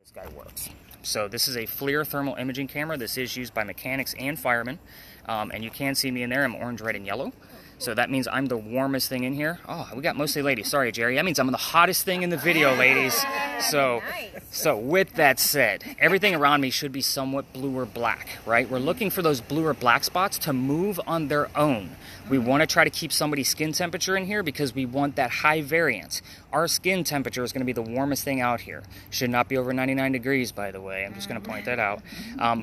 This guy works. So this is a FLIR thermal imaging camera. This is used by mechanics and firemen. And you can see me in there. I'm orange, red, and yellow. So that means I'm the warmest thing in here. Oh, we got mostly ladies. Sorry, Jerry. That means I'm the hottest thing in the video, ladies. So with that said, everything around me should be somewhat blue or black, right? We're looking for those blue or black spots to move on their own. We want to try to keep somebody's skin temperature in here because we want that high variance. Our skin temperature is going to be the warmest thing out here. Should not be over 99 degrees, by the way. I'm just going to point that out.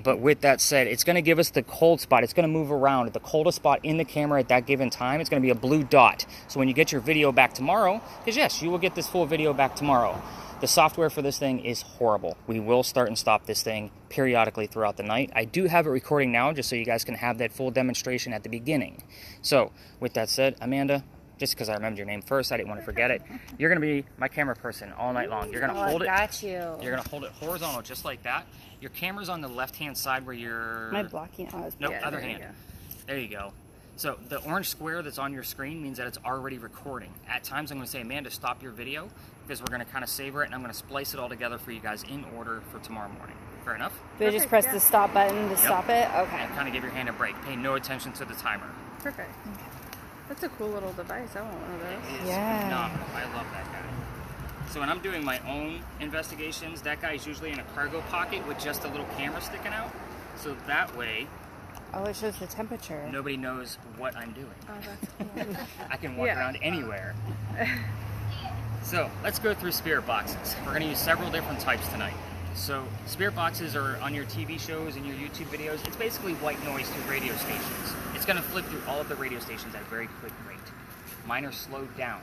But with that said, it's going to give us the cold spot. It's going to move around at the coldest spot in the camera at that given time. It's going to be a blue dot. So when you get your video back tomorrow, because yes, you will get this full video back tomorrow. The software for this thing is horrible. We will start and stop this thing periodically throughout the night. I do have it recording now just so you guys can have that full demonstration at the beginning. So with that said, Amanda, just because I remembered your name first, I didn't want to forget it. You're going to be my camera person all night long. You're going to hold it. Got you. You're going to hold it horizontal just like that. Your camera's on the left-hand side where you're... My blocking? Oh, nope, other hand. There you go. So the orange square that's on your screen means that it's already recording. At times I'm going to say, Amanda, stop your video because we're going to kind of savor it and I'm going to splice it all together for you guys in order for tomorrow morning. Fair enough? Do I just press the stop button to stop it? Okay. And kind of give your hand a break. Pay no attention to the timer. Perfect. That's a cool little device. I want one of those. It is phenomenal. I love that guy. So when I'm doing my own investigations, that guy's usually in a cargo pocket with just a little camera sticking out. So that way... Oh, it shows the temperature. Nobody knows what I'm doing. Oh, that's cool. I can walk around anywhere. So let's go through spirit boxes. We're going to use several different types tonight. So spirit boxes are on your TV shows and your YouTube videos. It's basically white noise through radio stations. It's going to flip through all of the radio stations at a very quick rate. Mine are slowed down.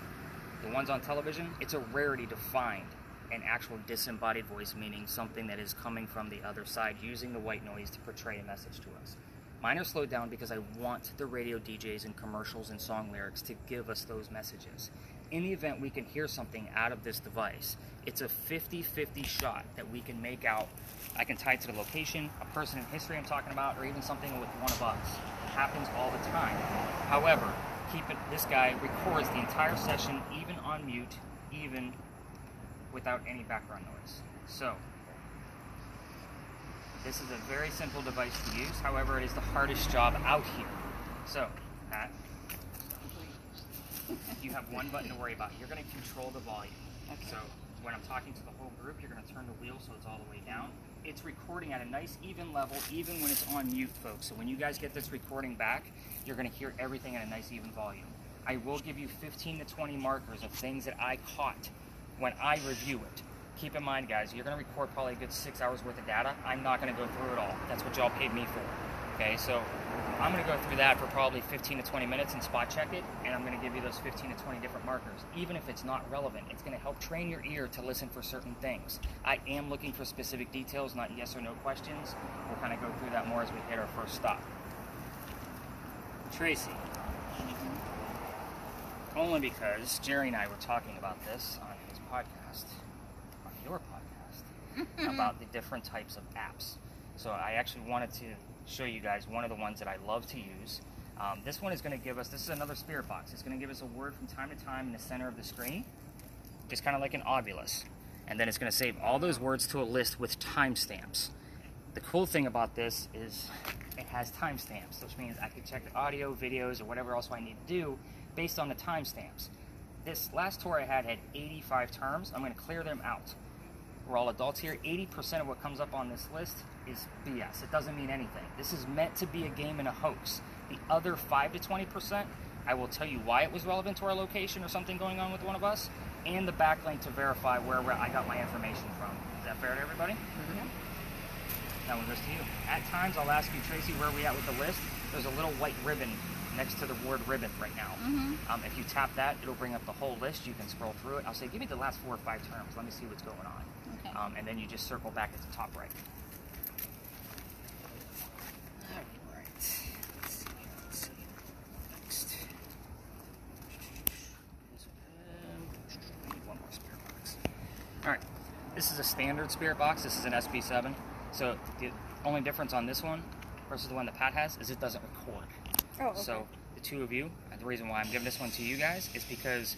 The ones on television, it's a rarity to find an actual disembodied voice, meaning something that is coming from the other side using the white noise to portray a message to us. Mine are slowed down because I want the radio DJs and commercials and song lyrics to give us those messages. In the event we can hear something out of this device, it's a 50-50 shot that we can make out. I can tie it to the location, a person in history I'm talking about, or even something with one of us. It happens all the time. However, this guy records the entire session, even on mute, even without any background noise. So, this is a very simple device to use. However, it is the hardest job out here. So, Pat, you have one button to worry about. You're going to control the volume. Okay. So, when I'm talking to the whole group, you're going to turn the wheel so it's all the way down. It's recording at a nice even level, even when it's on mute, folks. So when you guys get this recording back, you're going to hear everything at a nice even volume. I will give you 15 to 20 markers of things that I caught when I review it. Keep in mind, guys, you're going to record probably a good 6 hours worth of data. I'm not going to go through it all. That's what y'all paid me for. Okay, so I'm going to go through that for probably 15 to 20 minutes and spot check it, and I'm going to give you those 15 to 20 different markers. Even if it's not relevant, it's going to help train your ear to listen for certain things. I am looking for specific details, not yes or no questions. We'll kind of go through that more as we hit our first stop. Tracy. Only because Jerry and I were talking about this on his podcast, on your podcast, about the different types of apps. So I actually wanted to show you guys one of the ones that I love to use. This one is going to give us, this is another spirit box. It's going to give us a word from time to time in the center of the screen, just kind of like an obulus. And then it's going to save all those words to a list with timestamps. The cool thing about this is it has timestamps, which means I can check the audio, videos, or whatever else I need to do based on the timestamps. This last tour I had 85 terms. I'm going to clear them out. We're all adults here. 80% of what comes up on this list is BS. It doesn't mean anything. This is meant to be a game and a hoax. The other 5 to 20%, I will tell you why it was relevant to our location or something going on with one of us, and the backlink to verify where I got my information from. Is that fair to everybody? Mm-hmm. That one goes to you. At times, I'll ask you, Tracy, where are we at with the list? There's a little white ribbon next to the word ribbon right now. Mm-hmm. If you tap that, it'll bring up the whole list. You can scroll through it. I'll say, give me the last 4 or 5 terms. Let me see what's going on. Okay. And then you just circle back at the top right. All right. Let's see. Next. Need one more spirit box. All right. This is a standard spirit box. This is an SP7. So the only difference on this one versus the one that Pat has is it doesn't record. Oh, okay. So the two of you, and the reason why I'm giving this one to you guys is because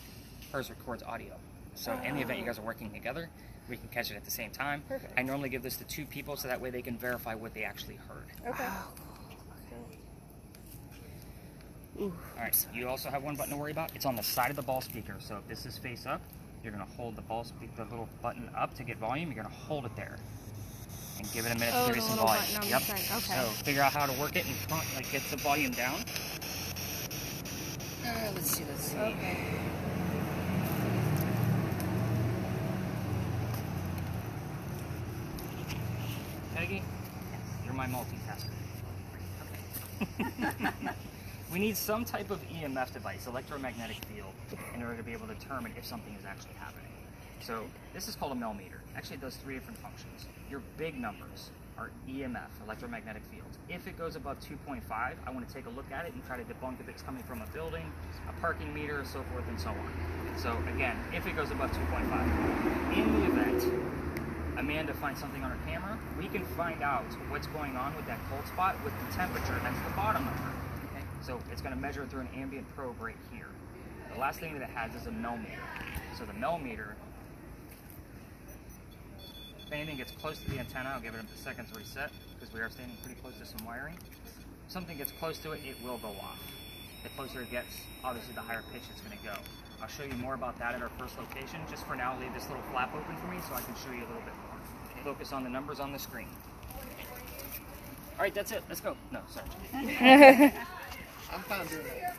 hers records audio. So in the event you guys are working together, we can catch it at the same time. Perfect. I normally give this to 2 people so that way they can verify what they actually heard. Okay. All right, so you also have one button to worry about. It's on the side of the ball speaker. So if this is face up, you're going to hold the the little button up to get volume. You're going to hold it there and give it a minute to give you some volume. Yep. Okay. So figure out how to work it in front, like get the volume down. Let's see. Okay. Peggy, you're my multitasker. Okay. We need some type of EMF device, electromagnetic field, in order to be able to determine if something is actually happening. So this is called a millimeter. Actually, it does 3 different functions. Your big numbers are EMF, electromagnetic fields. If it goes above 2.5, I want to take a look at it and try to debunk if it's coming from a building, a parking meter, so forth and so on. So again, if it goes above 2.5, in the event Amanda finds something on her camera, we can find out what's going on with that cold spot with the temperature. That's the bottom number. Okay? So it's going to measure it through an ambient probe right here. The last thing that it has is a millimeter. So the millimeter, if anything gets close to the antenna, I'll give it a second to reset because we are standing pretty close to some wiring. If something gets close to it, it will go off. The closer it gets, obviously the higher pitch it's going to go. I'll show you more about that at our first location. Just for now, leave this little flap open for me so I can show you a little bit more. Focus on the numbers on the screen. All right, that's it. Let's go. No, sorry. I'm fine doing that.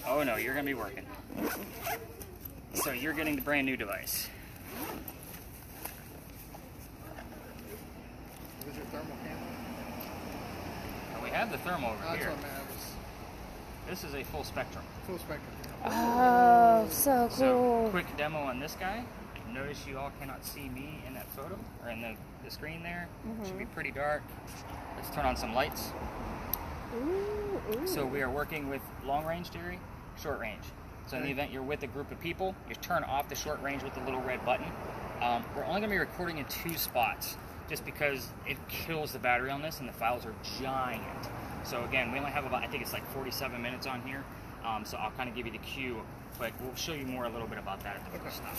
Oh no, you're going to be working. So you're getting the brand new device. Was your thermal camera? Now we have the thermal over That's here. what I meant. It was This is a full spectrum. full spectrum. Oh, so So, cool. quick demo on this guy. Notice you all cannot see me in that photo, or in the screen there. It should be pretty dark. Let's turn on some lights. Ooh. So we are working with long range, Jerry, short range. So in the event you're with a group of people, you turn off the short range with the little red button. We're only going to be recording in 2 spots, just because it kills the battery on this, and the files are giant. So again, we only have about, I think it's like 47 minutes on here. So I'll kind of give you the cue, but we'll show you more a little bit about that at the first stop.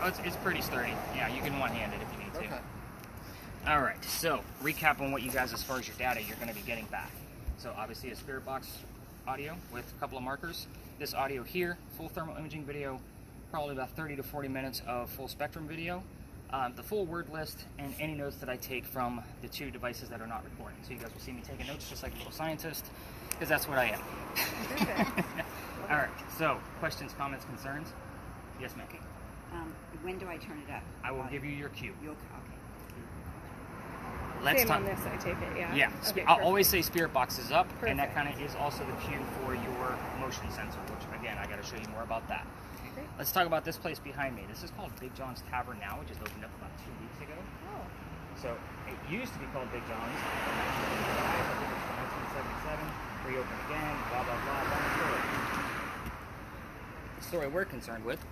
Oh, it's pretty sturdy. Yeah, you can one-hand it if you need to. Okay. All right, so recap on what you guys, as far as your data, you're going to be getting back. So obviously a Spirit Box audio with a couple of markers. This audio here, full thermal imaging video, probably about 30 to 40 minutes of full spectrum video. The full word list and any notes that I take from the 2 devices that are not recording. So you guys will see me taking notes just like a little scientist, because that's what I am. All right, so questions, comments, concerns? Yes, ma'am. When do I turn it up? I will give you your cue. You'll, okay. Let's Same talk. on this, I take it, yeah. Yeah, Okay, I'll perfect. always say Spirit Box is up, and that Perfect. kind of is also the cue for your motion sensor, which again, I got to show you more about that. Great. Let's talk about this place behind me. This is called Big John's Tavern now. It just opened up about 2 weeks ago. Oh. So it used to be called Big John's. I think it was 1977, reopened again, blah, blah, blah, long story. The story we're concerned with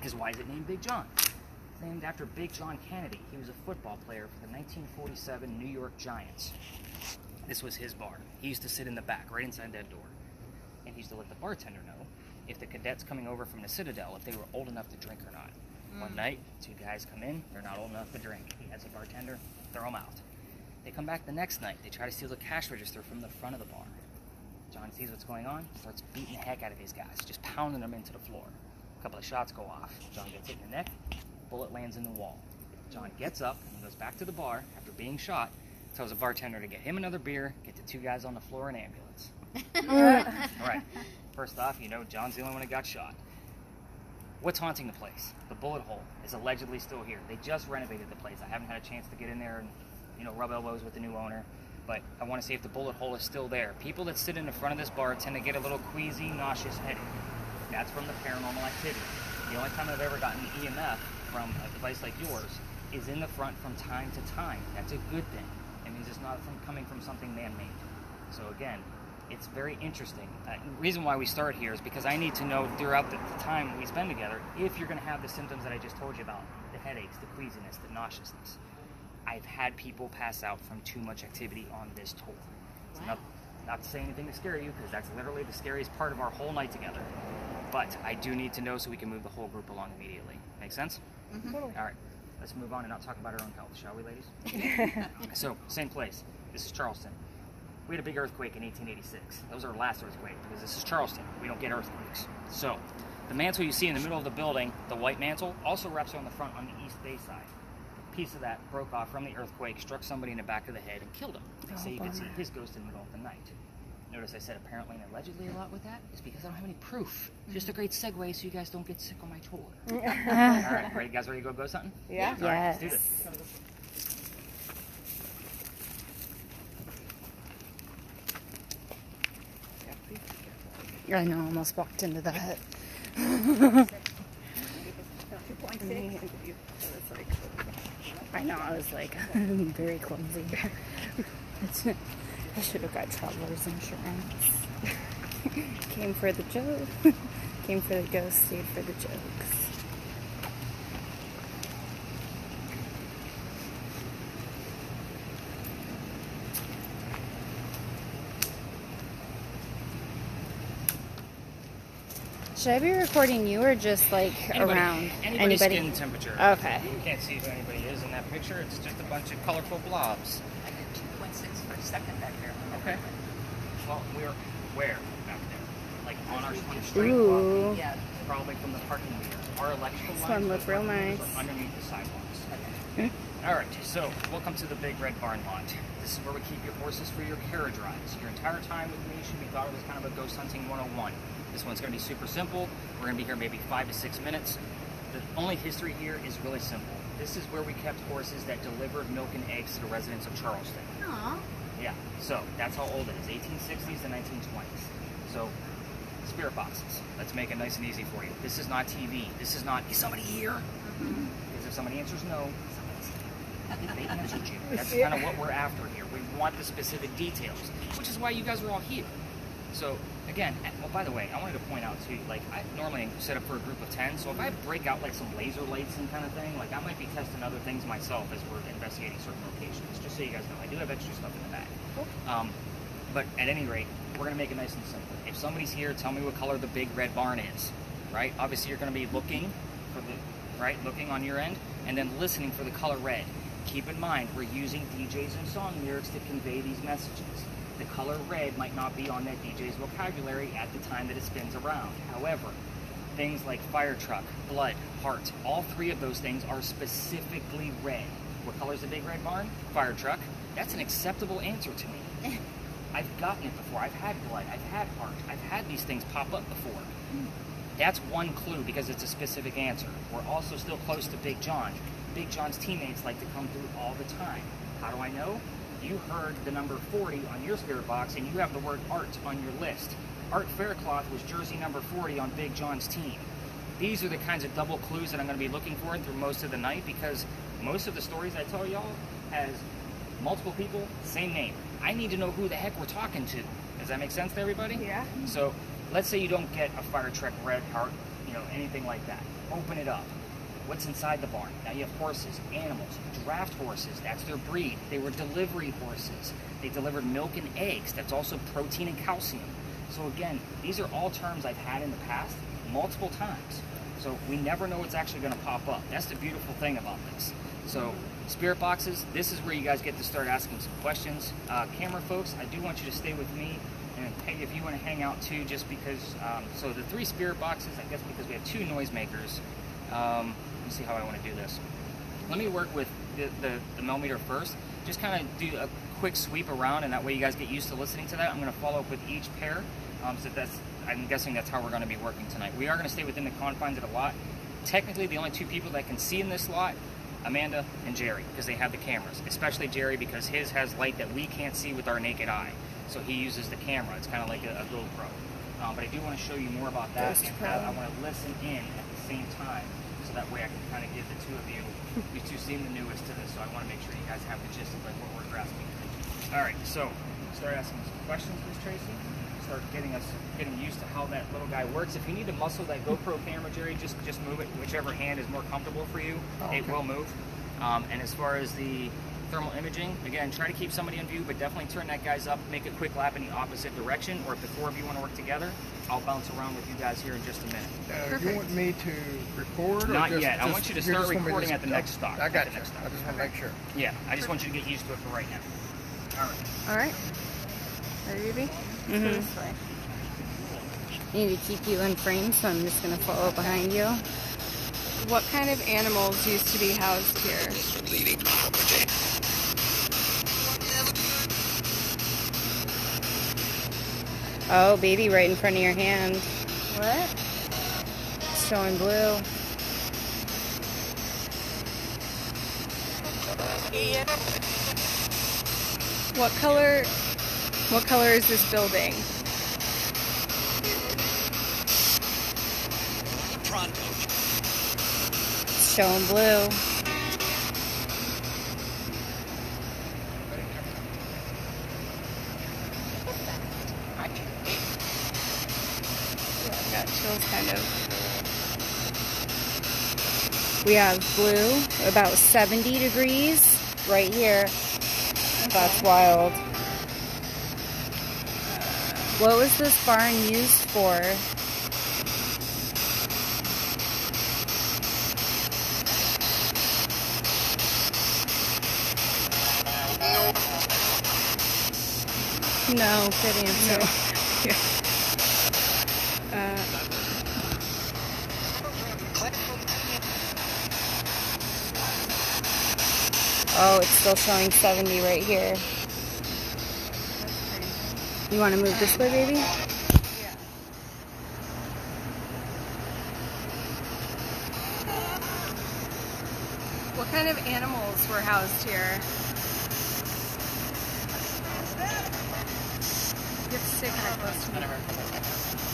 is why is it named Big John? It's named after Big John Kennedy. He was a football player for the 1947 New York Giants. This was his bar. He used to sit in the back, right inside that door. And he used to let the bartender know if the cadets coming over from the Citadel, if they were old enough to drink or not. One night, 2 guys come in, they're not old enough to drink. He has a bartender, throw them out. They come back the next night, they try to steal the cash register from the front of the bar. John sees what's going on, starts beating the heck out of these guys, just pounding them into the floor. A couple of shots go off. John gets hit in the neck, bullet lands in the wall. John gets up and goes back to the bar after being shot, tells a bartender to get him another beer, get the 2 guys on the floor in an ambulance. All right, first off, you know John's the only one that got shot. What's haunting the place? The bullet hole is allegedly still here. They just renovated the place. I haven't had a chance to get in there and, you know, rub elbows with the new owner, but I want to see if the bullet hole is still there. People that sit in the front of this bar tend to get a little queasy, nauseous headache. That's from the paranormal activity. The only time I've ever gotten EMF from a device like yours is in the front from time to time. That's a good thing. It means it's not coming from something man-made. So again, it's very interesting. The reason why we start here is because I need to know throughout the time we spend together if you're going to have the symptoms that I just told you about, the headaches, the queasiness, the nauseousness. I've had people pass out from too much activity on this tour. It's not to say anything to scare you, because that's literally the scariest part of our whole night together. But I do need to know so we can move the whole group along immediately. Make sense? Totally. All right, let's move on and not talk about our own health, shall we, ladies? So, same place. This is Charleston. We had a big earthquake in 1886. That was our last earthquake because this is Charleston. We don't get earthquakes. So, the mantle you see in the middle of the building, the white mantle, also wraps on the front on the east bay side. A piece of that broke off from the earthquake, struck somebody in the back of the head, and killed him. They say you could see his ghost in the middle of the night. Notice I said apparently and allegedly a lot with that. It's because I don't have any proof. Just a great segue so you guys don't get sick on my tour. All right, ready? Guys ready to go ghost hunting? Yeah. All right, let's do Yes. this. I know, I almost walked into that. 2.6. I know, I was like, I'm very clumsy. I should have got traveler's insurance. Came for the joke. Came for the ghost, stayed for the jokes. Should I be recording you or just like around Anybody's anybody? skin temperature. Okay. You can't see who anybody is in that picture. It's just a bunch of colorful blobs. I did 2.6 for a second back there. Okay. Well, we're where back there? Like on our street, Ooh. Yeah. probably from the parking meter. Our electrical This lines one looked real are nice. underneath the sidewalks. All right, so welcome to the Big Red Barn Lot. This is where we keep your horses for your carriage rides. Your entire time with me should be thought of as kind of a ghost hunting 101. This one's going to be super simple. We're going to be here maybe 5 to 6 minutes. The only history here is really simple. This is where we kept horses that delivered milk and eggs to the residents of Charleston. Aw. Yeah, so that's how old it is, 1860s to 1920s. So, spirit boxes. Let's make it nice and easy for you. This is not TV. This is not, is somebody here? Because if somebody answers no, they answered you. That's kind of what we're after here. We want the specific details, which is why you guys are all here. So, again, well, by the way, I wanted to point out too, like, I normally set up for a group of 10, so if I break out like some laser lights and kind of thing, like, I might be testing other things myself as we're investigating certain locations, just so you guys know. I do have extra stuff in the back. But at any rate, we're going to make it nice and simple. If somebody's here, tell me what color the Big Red Barn is, right? Obviously, you're going to be looking for the, right, looking on your end, and then listening for the color red. Keep in mind, we're using DJs and song lyrics to convey these messages. The color red might not be on that DJ's vocabulary at the time that it spins around. However, things like fire truck, blood, heart, all three of those things are specifically red. What color is the Big Red Barn? Fire truck. That's an acceptable answer to me. I've gotten it before. I've had blood. I've had heart. I've had these things pop up before. That's one clue because it's a specific answer. We're also still close to Big John. Big John's teammates like to come through all the time. How do I know? You heard the number 40 on your spirit box, and you have the word Art on your list. Art Faircloth was jersey number 40 on Big John's team. These are the kinds of double clues that I'm going to be looking for through most of the night, because most of the stories I tell y'all has multiple people, same name. I need to know who the heck we're talking to. Does that make sense to everybody? Yeah. So let's say you don't get a fire truck, red heart, anything like that. Open it up. What's inside the barn? Now you have horses, animals, draft horses. That's their breed. They were delivery horses. They delivered milk and eggs. That's also protein and calcium. So again, these are all terms I've had in the past multiple times. So we never know what's actually going to pop up. That's the beautiful thing about this. So spirit boxes, this is where you guys get to start asking some questions. Camera folks, I do want you to stay with me. And hey, if you want to hang out too, just because, so the 3 spirit boxes, I guess because we have 2 noisemakers. Let me see how I want to do this. Let me work with the millimeter first. Just kind of do a quick sweep around, and that way you guys get used to listening to that. I'm going to follow up with each pair. So I'm guessing that's how we're going to be working tonight. We are going to stay within the confines of the lot. Technically, the only 2 people that can see in this lot, Amanda and Jerry, because they have the cameras. Especially Jerry, because his has light that we can't see with our naked eye. So he uses the camera. It's kind of like a GoPro. But I do want to show you more about that. I want to listen in at the same time. So that way I can kind of give the 2 of you, you 2 seem the newest to this, so I want to make sure you guys have the gist of like what we're grasping. All right, so start asking some questions, Miss Tracy. Start getting used to how that little guy works. If you need to muscle that GoPro camera, Jerry, just move it whichever hand is more comfortable for you. It will move. And as far as the thermal imaging. Again, try to keep somebody in view, but definitely turn that guys up, make a quick lap in the opposite direction, or if the 4 of you want to work together, I'll bounce around with you guys here in just a minute. You want me to record? Not or yet. I want you to start recording at the next stop. I got At the you. next stop. I just want to make sure. Yeah, I just want you to get used to it for right now. All right. All right. Ready, baby? Mhm. Go this way. I need to keep you in frame, so I'm just gonna follow behind you. What kind of animals used to be housed here? Oh, baby, right in front of your hand. What? It's showing blue. What color? What color is this building? It's showing blue. I got chills, kind of. We have blue, about 70 degrees right here. That's wild. What was this barn used for? No, good answer. Oh, it's still showing 70 right here. You want to move this way, baby? Yeah. What kind of animals were housed here? You have to stay kind of close to me.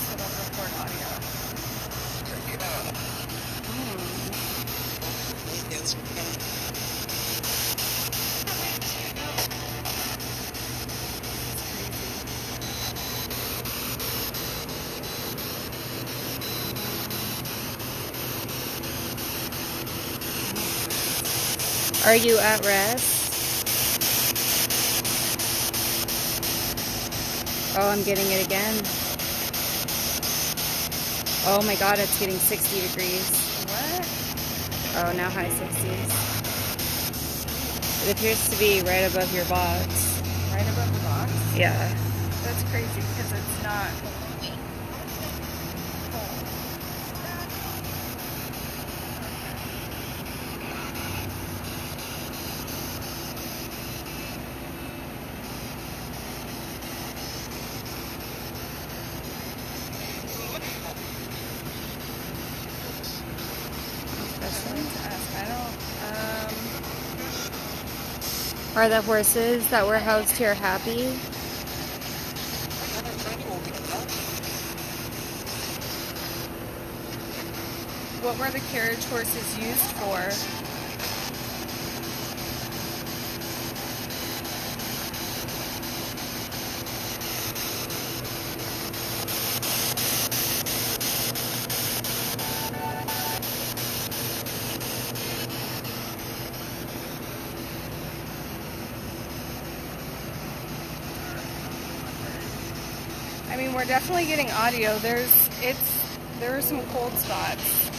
So don't record audio. Are you at rest? Oh, I'm getting it again. Oh my god, it's getting 60 degrees. What? Oh, now high 60s. It appears to be right above your box. Right above the box? Yeah. That's crazy because it's not. Are the horses that were housed here happy? What were the carriage horses used for? I mean, we're definitely getting audio. There are some cold spots.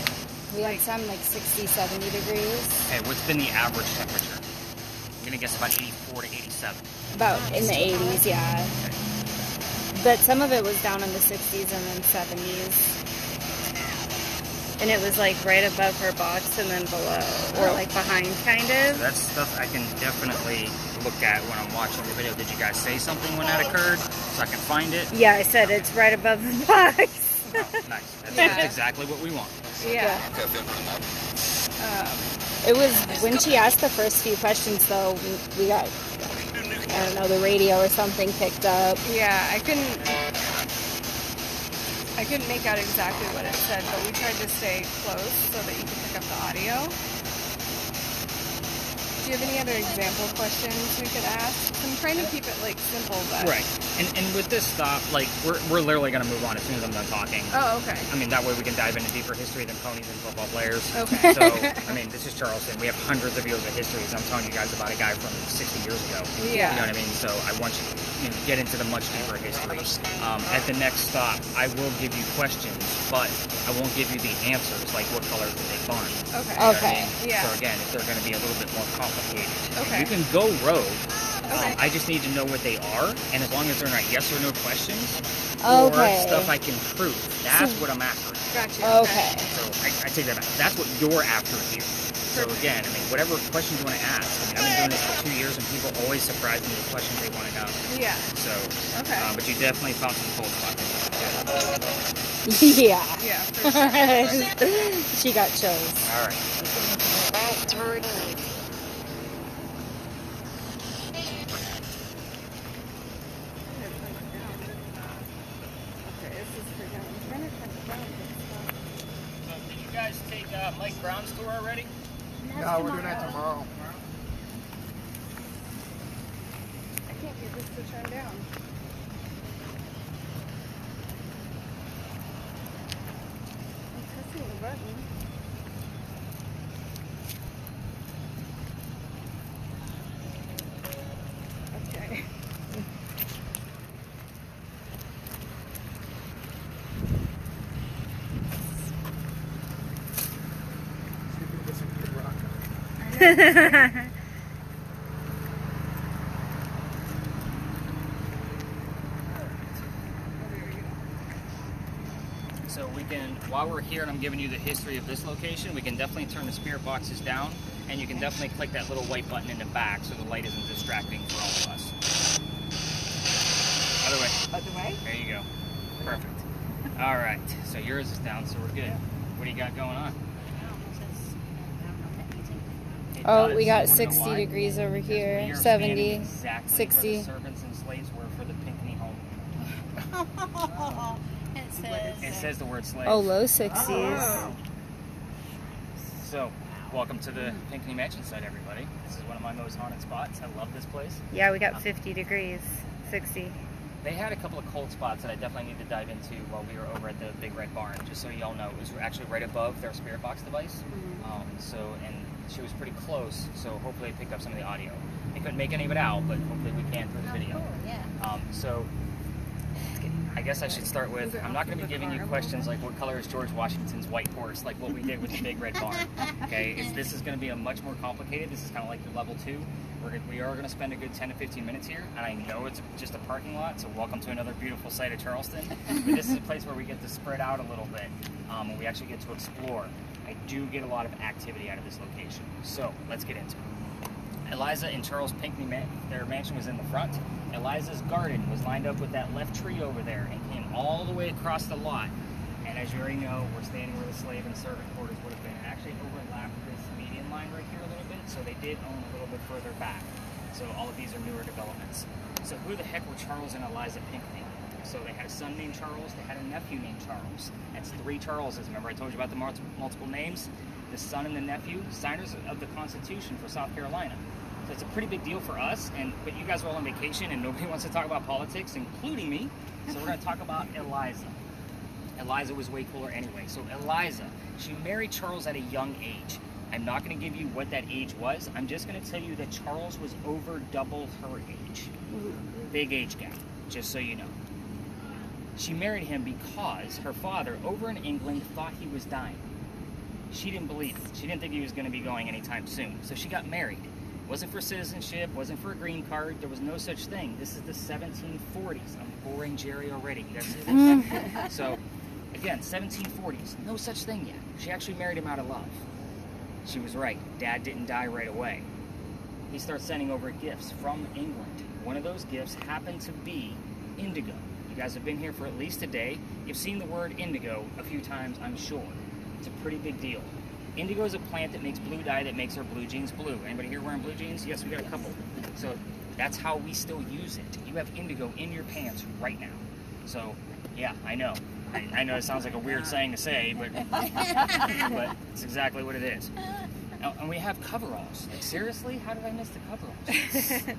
We had some like 60, 70 degrees. Okay, what's been the average temperature? I'm gonna guess about 84 to 87. About in the 80s, yeah. But some of it was down in the 60s and then 70s. And it was like right above her box and then below, or like behind kind So of. that's stuff I can definitely look at when I'm watching the video. Did you guys say something when that occurred so I can find it? Yeah, I said it's right above the box. Oh, nice. That's Yeah. exactly what we want. Yeah. It was when she asked the first few questions, though, we got, I don't know, the radio or something picked up. Yeah, I couldn't make out exactly what it said, but we tried to stay close so that you could pick up the audio. Do you have any other example questions we could ask? I'm trying to keep it like simple, but Right. And with this stop, like we're literally gonna move on as soon as I'm done talking. Oh, okay. I mean, that way we can dive into deeper history than ponies and football players. Okay. So, I mean, this is Charleston. We have hundreds of years of history. So I'm telling you guys about a guy from 60 years ago. Yeah. You know what I mean? So I want you to get into the much deeper history. At the next stop, I will give you questions, but I won't give you the answers, like what color is the big barn. Okay. You know what I Okay. mean? Yeah. So again, if they're going to be a little bit more complicated. Okay. You can go rogue. Okay. I just need to know what they are, and as long as they're not yes or no questions, Okay. or stuff I can prove, that's what I'm after. Gotcha. Okay. So I take that back. That's what you're after here. So again, I mean, whatever questions you want to ask. I mean, I've been doing this for 2 years, and people always surprise me with questions they want to know. Yeah. So, Okay. but you definitely found some cold spots. Yeah. Yeah. For sure. She got chills. All right. Okay, this is for down. I'm trying to cut down this stuff. So, did you guys take Mike Brown's tour already? No, we're doing that tomorrow. I can't get this to turn down. I'm pressing the button. Okay. See if we can get some good rock. So we can, while we're here and I'm giving you the history of this location, we can definitely turn the spirit boxes down, and you can definitely click that little white button in the back so the light isn't distracting for all of us. Other way. Other way? There you go. Perfect. All right. So yours is down, so we're good. What do you got going on? It Oh, does. we got You wanna know 60 why? degrees over Because we here, are 70, standing exactly 60. where the servants and slaves were for the Pinckney home. It says the word slave. Oh, low 60s. Oh. So, welcome to the Pinckney Mansion site, everybody. This is one of my most haunted spots. I love this place. Yeah, we got 50 degrees, 60. They had a couple of cold spots that I definitely need to dive into while we were over at the Big Red Barn. Just so y'all know, it was actually right above their spirit box device. And she was pretty close, so hopefully it picked up some of the audio. I couldn't make any of it out, but hopefully we can through the video. So, I guess I should start with, I'm not going to be giving you questions like what color is George Washington's white horse, like what we did with the Big Red Barn. Okay, this is going to be a much more complicated. This is kind of like your level 2. We are going to spend a good 10 to 15 minutes here, and I know it's just a parking lot, so welcome to another beautiful site of Charleston. But this is a place where we get to spread out a little bit, and we actually get to explore. I do get a lot of activity out of this location, so let's get into it. Eliza and Charles Pinckney, their mansion was in the front. Eliza's garden was lined up with that left tree over there and came all the way across the lot. And as you already know, we're standing where the slave and servant quarters would have been. It actually overlapped this median line right here a little bit, so they did own a little bit further back. So all of these are newer developments. So who the heck were Charles and Eliza Pinckney? So they had a son named Charles, they had a nephew named Charles. That's 3 Charleses. Remember I told you about the multiple names? The son and the nephew, signers of the Constitution for South Carolina. So it's a pretty big deal for us, but you guys are all on vacation and nobody wants to talk about politics, including me. So we're going to talk about Eliza. Eliza was way cooler anyway. So Eliza, she married Charles at a young age. I'm not going to give you what that age was. I'm just going to tell you that Charles was over double her age. Big age gap, just so you know. She married him because her father over in England thought he was dying. She didn't believe it. She didn't think he was going to be going anytime soon. So she got married. Wasn't for citizenship, wasn't for a green card. There was no such thing. This is the 1740s. I'm boring Jerry already. You guys see this? So, again, 1740s. No such thing yet. She actually married him out of love. She was right. Dad didn't die right away. He starts sending over gifts from England. One of those gifts happened to be indigo. You guys have been here for at least a day. You've seen the word indigo a few times, I'm sure. It's a pretty big deal. Indigo is a plant that makes blue dye that makes our blue jeans blue. Anybody here wearing blue jeans? Yes, we got a couple. So that's how we still use it. You have indigo in your pants right now. So, yeah, I know. I know it sounds like a weird saying to say, but it's exactly what it is. And we have coveralls. Like, seriously? How did I miss the coveralls?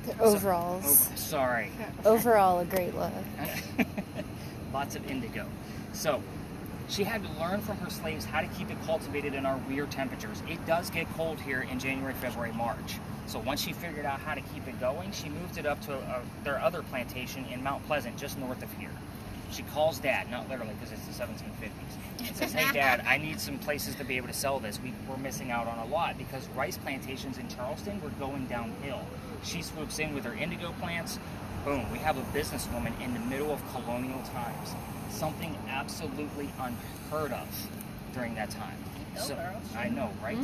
The overalls. Sorry. Overall, a great look. Lots of indigo. So, she had to learn from her slaves how to keep it cultivated in our weird temperatures. It does get cold here in January, February, March. So once she figured out how to keep it going, she moved it up to their other plantation in Mount Pleasant, just north of here. She calls Dad, not literally because it's the 1750s, and says, hey Dad, I need some places to be able to sell this. We're missing out on a lot because rice plantations in Charleston were going downhill. She swoops in with her indigo plants. Boom, we have a businesswoman in the middle of colonial times. Something absolutely unheard of during that time. So, I know, right?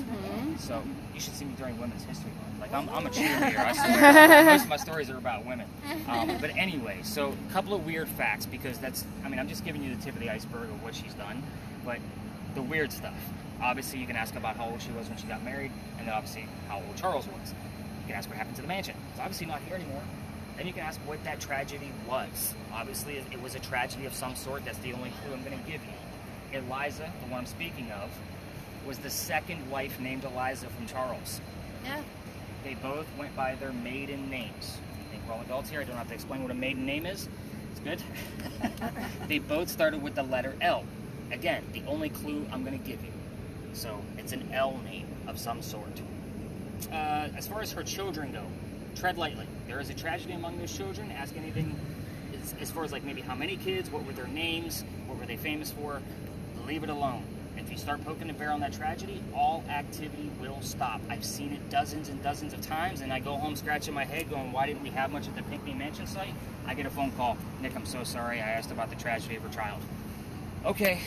So you should see me during Women's History Month. Like, I'm a cheerleader, I swear. Most of my stories are about women. But anyway, so a couple of weird facts, because I'm just giving you the tip of the iceberg of what she's done. But the weird stuff. Obviously, you can ask about how old she was when she got married, and then obviously how old Charles was. You can ask what happened to the mansion. It's obviously not here anymore. Then you can ask what that tragedy was. Obviously, it was a tragedy of some sort. That's the only clue I'm going to give you. Eliza, the one I'm speaking of, was the second wife named Eliza from Charles. Yeah. They both went by their maiden names. I think we're all adults here. I don't have to explain what a maiden name is. It's good. They both started with the letter L. Again, the only clue I'm going to give you. So it's an L name of some sort. As far as her children go, tread lightly. There is a tragedy among those children. Ask anything as far as like maybe how many kids, what were their names, what were they famous for. Leave it alone. If you start poking the bear on that tragedy, all activity will stop. I've seen it dozens and dozens of times, and I go home scratching my head going, why didn't we have much at the Pinckney Mansion site? I get a phone call. Nick, I'm so sorry. I asked about the tragedy of her child. Okay,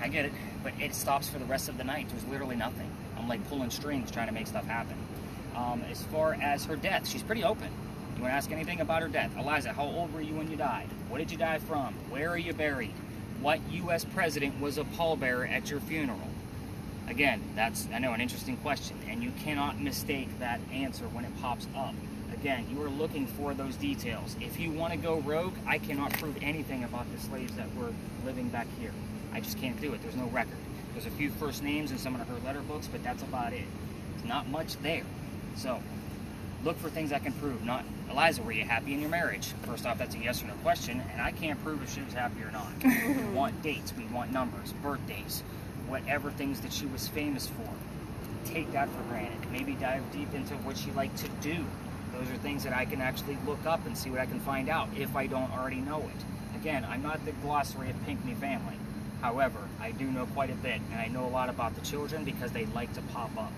I get it, but it stops for the rest of the night. There's literally nothing. I'm like pulling strings trying to make stuff happen. As far as her death, she's pretty open. You want to ask anything about her death? Eliza, how old were you when you died? What did you die from? Where are you buried? What U.S. president was a pallbearer at your funeral? Again, that's, I know, an interesting question, and you cannot mistake that answer when it pops up. Again, you are looking for those details. If you want to go rogue, I cannot prove anything about the slaves that were living back here. I just can't do it. There's no record. There's a few first names in some of her letter books, but that's about it. There's not much there. So, look for things I can prove. Not, Eliza, were you happy in your marriage? First off, that's a yes or no question, and I can't prove if she was happy or not. We want dates, we want numbers, birthdays, whatever things that she was famous for. Take that for granted. Maybe dive deep into what she liked to do. Those are things that I can actually look up and see what I can find out if I don't already know it. Again, I'm not the glossary of Pinckney family. However, I do know quite a bit, and I know a lot about the children because they like to pop up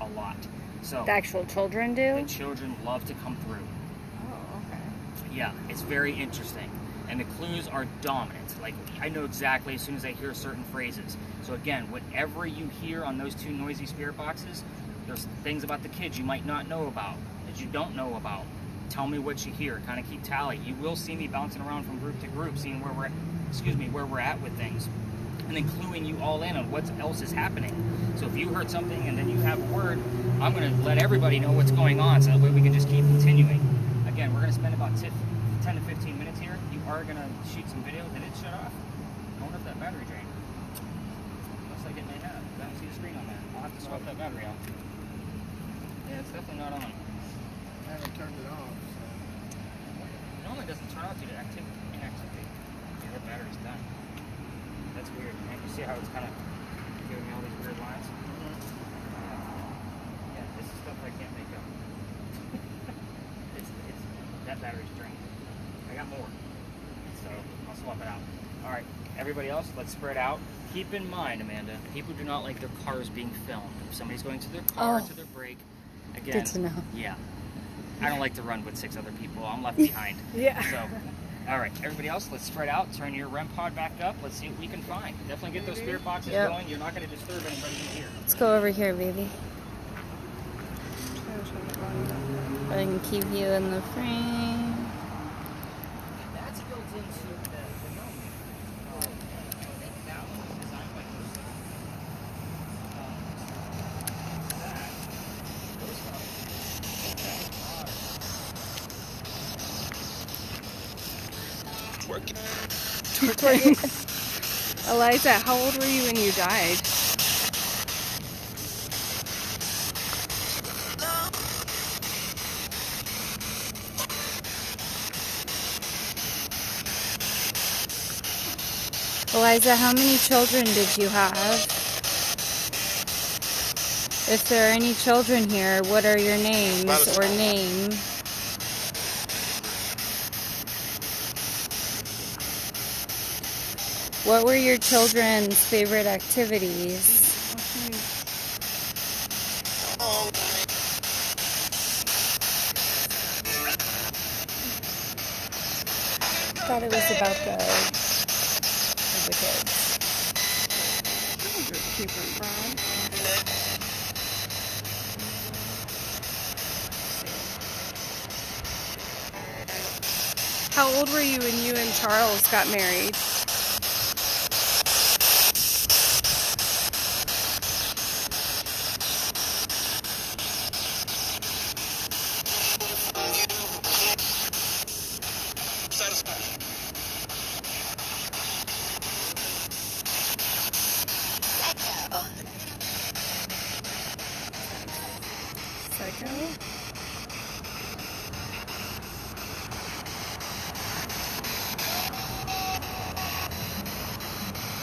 a lot. So The actual children do? the children love to come through. Oh, okay. Yeah, it's very interesting. And the clues are dominant. Like, I know exactly as soon as I hear certain phrases. So again, whatever you hear on those two noisy spirit boxes, there's things about the kids you might not know about, that you don't know about. Tell me what you hear. Kind of keep tally. You will see me bouncing around from group to group, seeing where we're at with things. And then cluing you all in on what else is happening. So if you heard something and then you have a word, I'm going to let everybody know what's going on so that way we can just keep continuing. Again, we're going to spend about 10 to 15 minutes here. You are going to shoot some video. Did it shut off? I wonder if that battery drained. Looks like it may have. I don't see the screen on that. I'll have to swap that battery out. Yeah, it's definitely not on. I haven't turned it off. Normally it doesn't turn off due to inactivity. Yeah, that battery's done. That's weird. And you see how it's kind of giving me all these weird lines? Yeah, this is stuff I can't make up. That battery's drained. I got more. So I'll swap it out. Alright, everybody else, let's spread out. Keep in mind, Amanda, people do not like their cars being filmed. If somebody's going to their car, to their brake, again. Good to know. Yeah. I don't like to run with 6 other people. I'm left behind. Yeah. So, all right, everybody else, let's spread out. Turn your REM pod back up. Let's see what we can find. Definitely get those spirit boxes going. You're not going to disturb anybody in here. Let's go over here, baby. I can keep you in the frame. That's built into the gnome. I think that one was designed by Eliza, how old were you when you died? Eliza, how many children did you have? If there are any children here, what are your names or name? What were your children's favorite activities? I thought it was about the kids. Keeper Frog. How old were you when you and Charles got married? Psycho?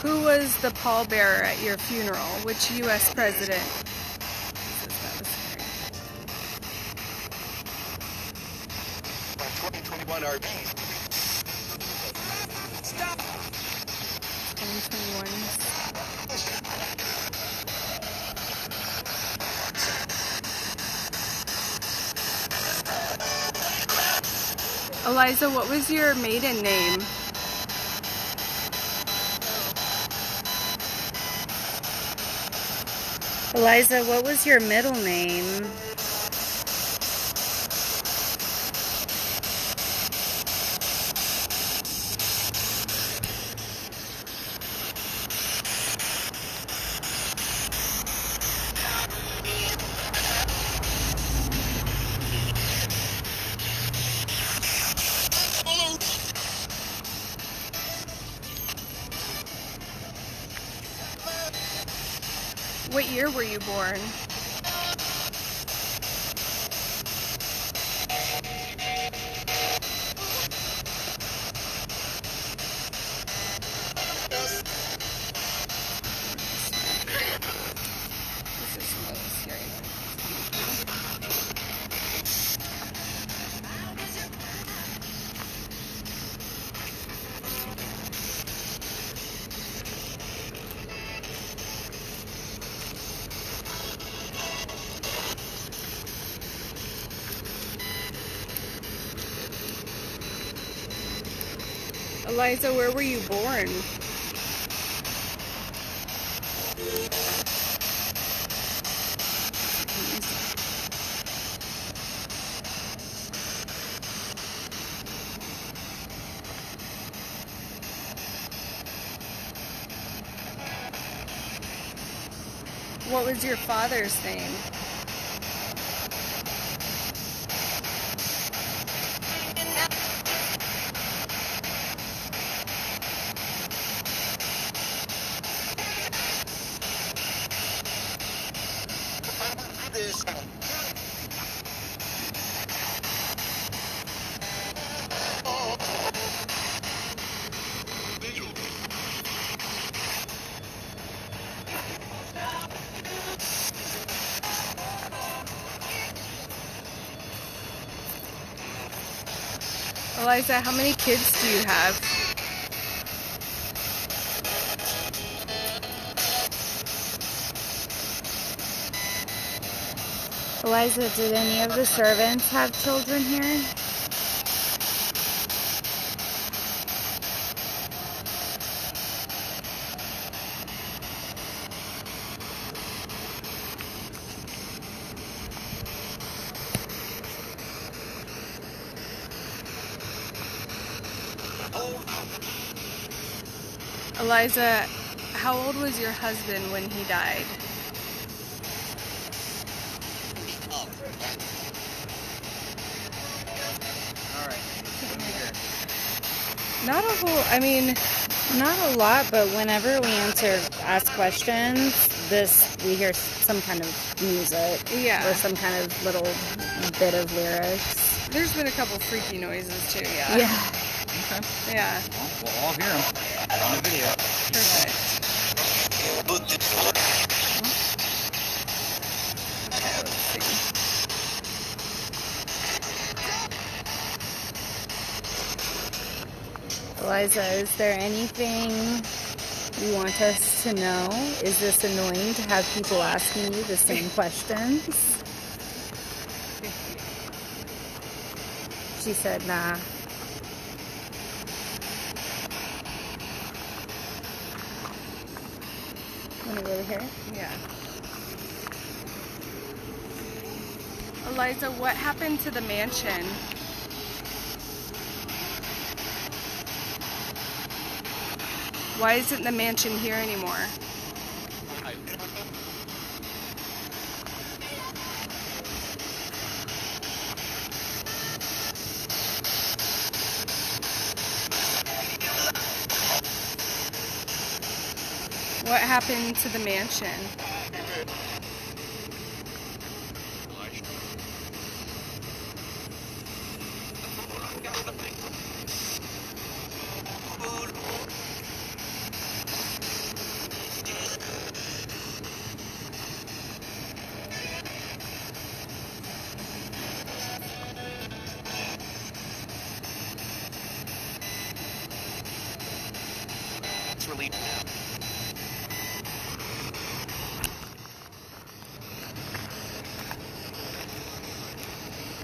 Who was the pallbearer at your funeral? Which U.S. president? My 2021 RV. Stop. 2021. Eliza, what was your maiden name? Eliza, what was your middle name? What year were you born? Eliza, where were you born? What was your father's name? Eliza, how many kids do you have? Eliza, did any of the servants have children here? Eliza, how old was your husband when he died? Not a whole, I mean, Not a lot, but whenever we ask questions, we hear some kind of music. Yeah. Or some kind of little bit of lyrics. There's been a couple freaky noises too, yeah. Yeah. Okay. Yeah. Well, we'll all hear them. Get on the video. Perfect. Okay, let's see. Eliza, is there anything you want us to know? Is this annoying to have people asking you the same questions? She said, nah. Want to go over here? Yeah. Eliza, what happened to the mansion? Why isn't the mansion here anymore? What happened to the mansion? It's relieved now.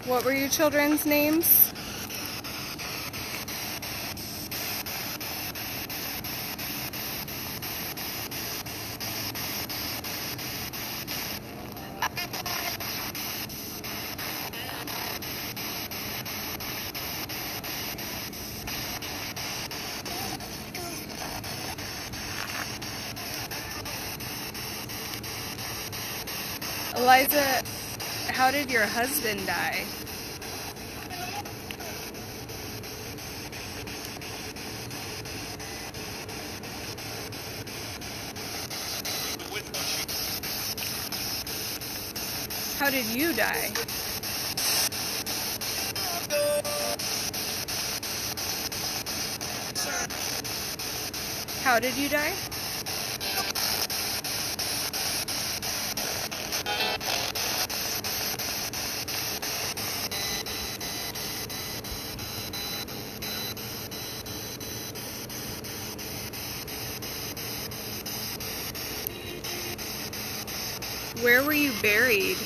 What were your children's names? Eliza, how did your husband die? How did you die? How did you die? Where were you buried?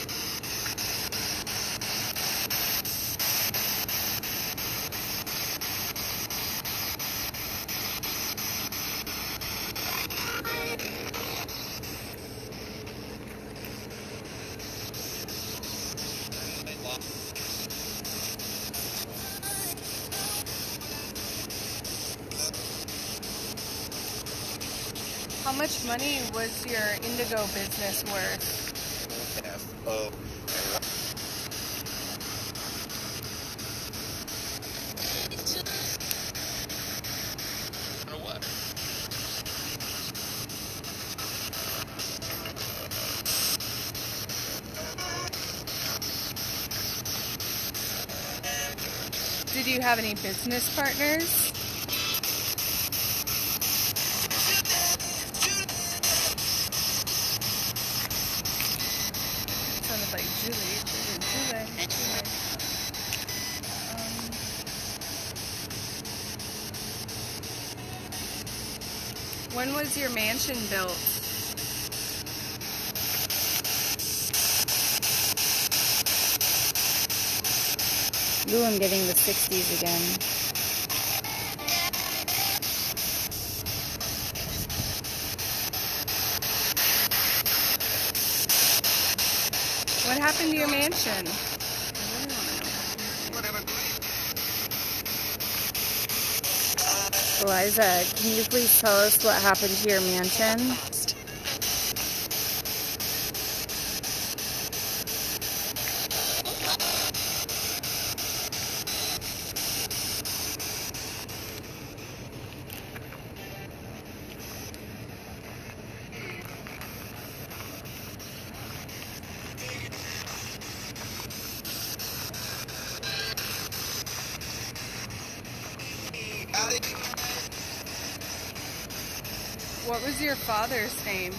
How much money was your indigo business worth? What? Did you have any business partners? Sounded like Julie. When was your mansion built? Ooh, I'm getting the 60s again. What happened to your mansion? Eliza, can you please tell us what happened to your mansion? What was your father's name?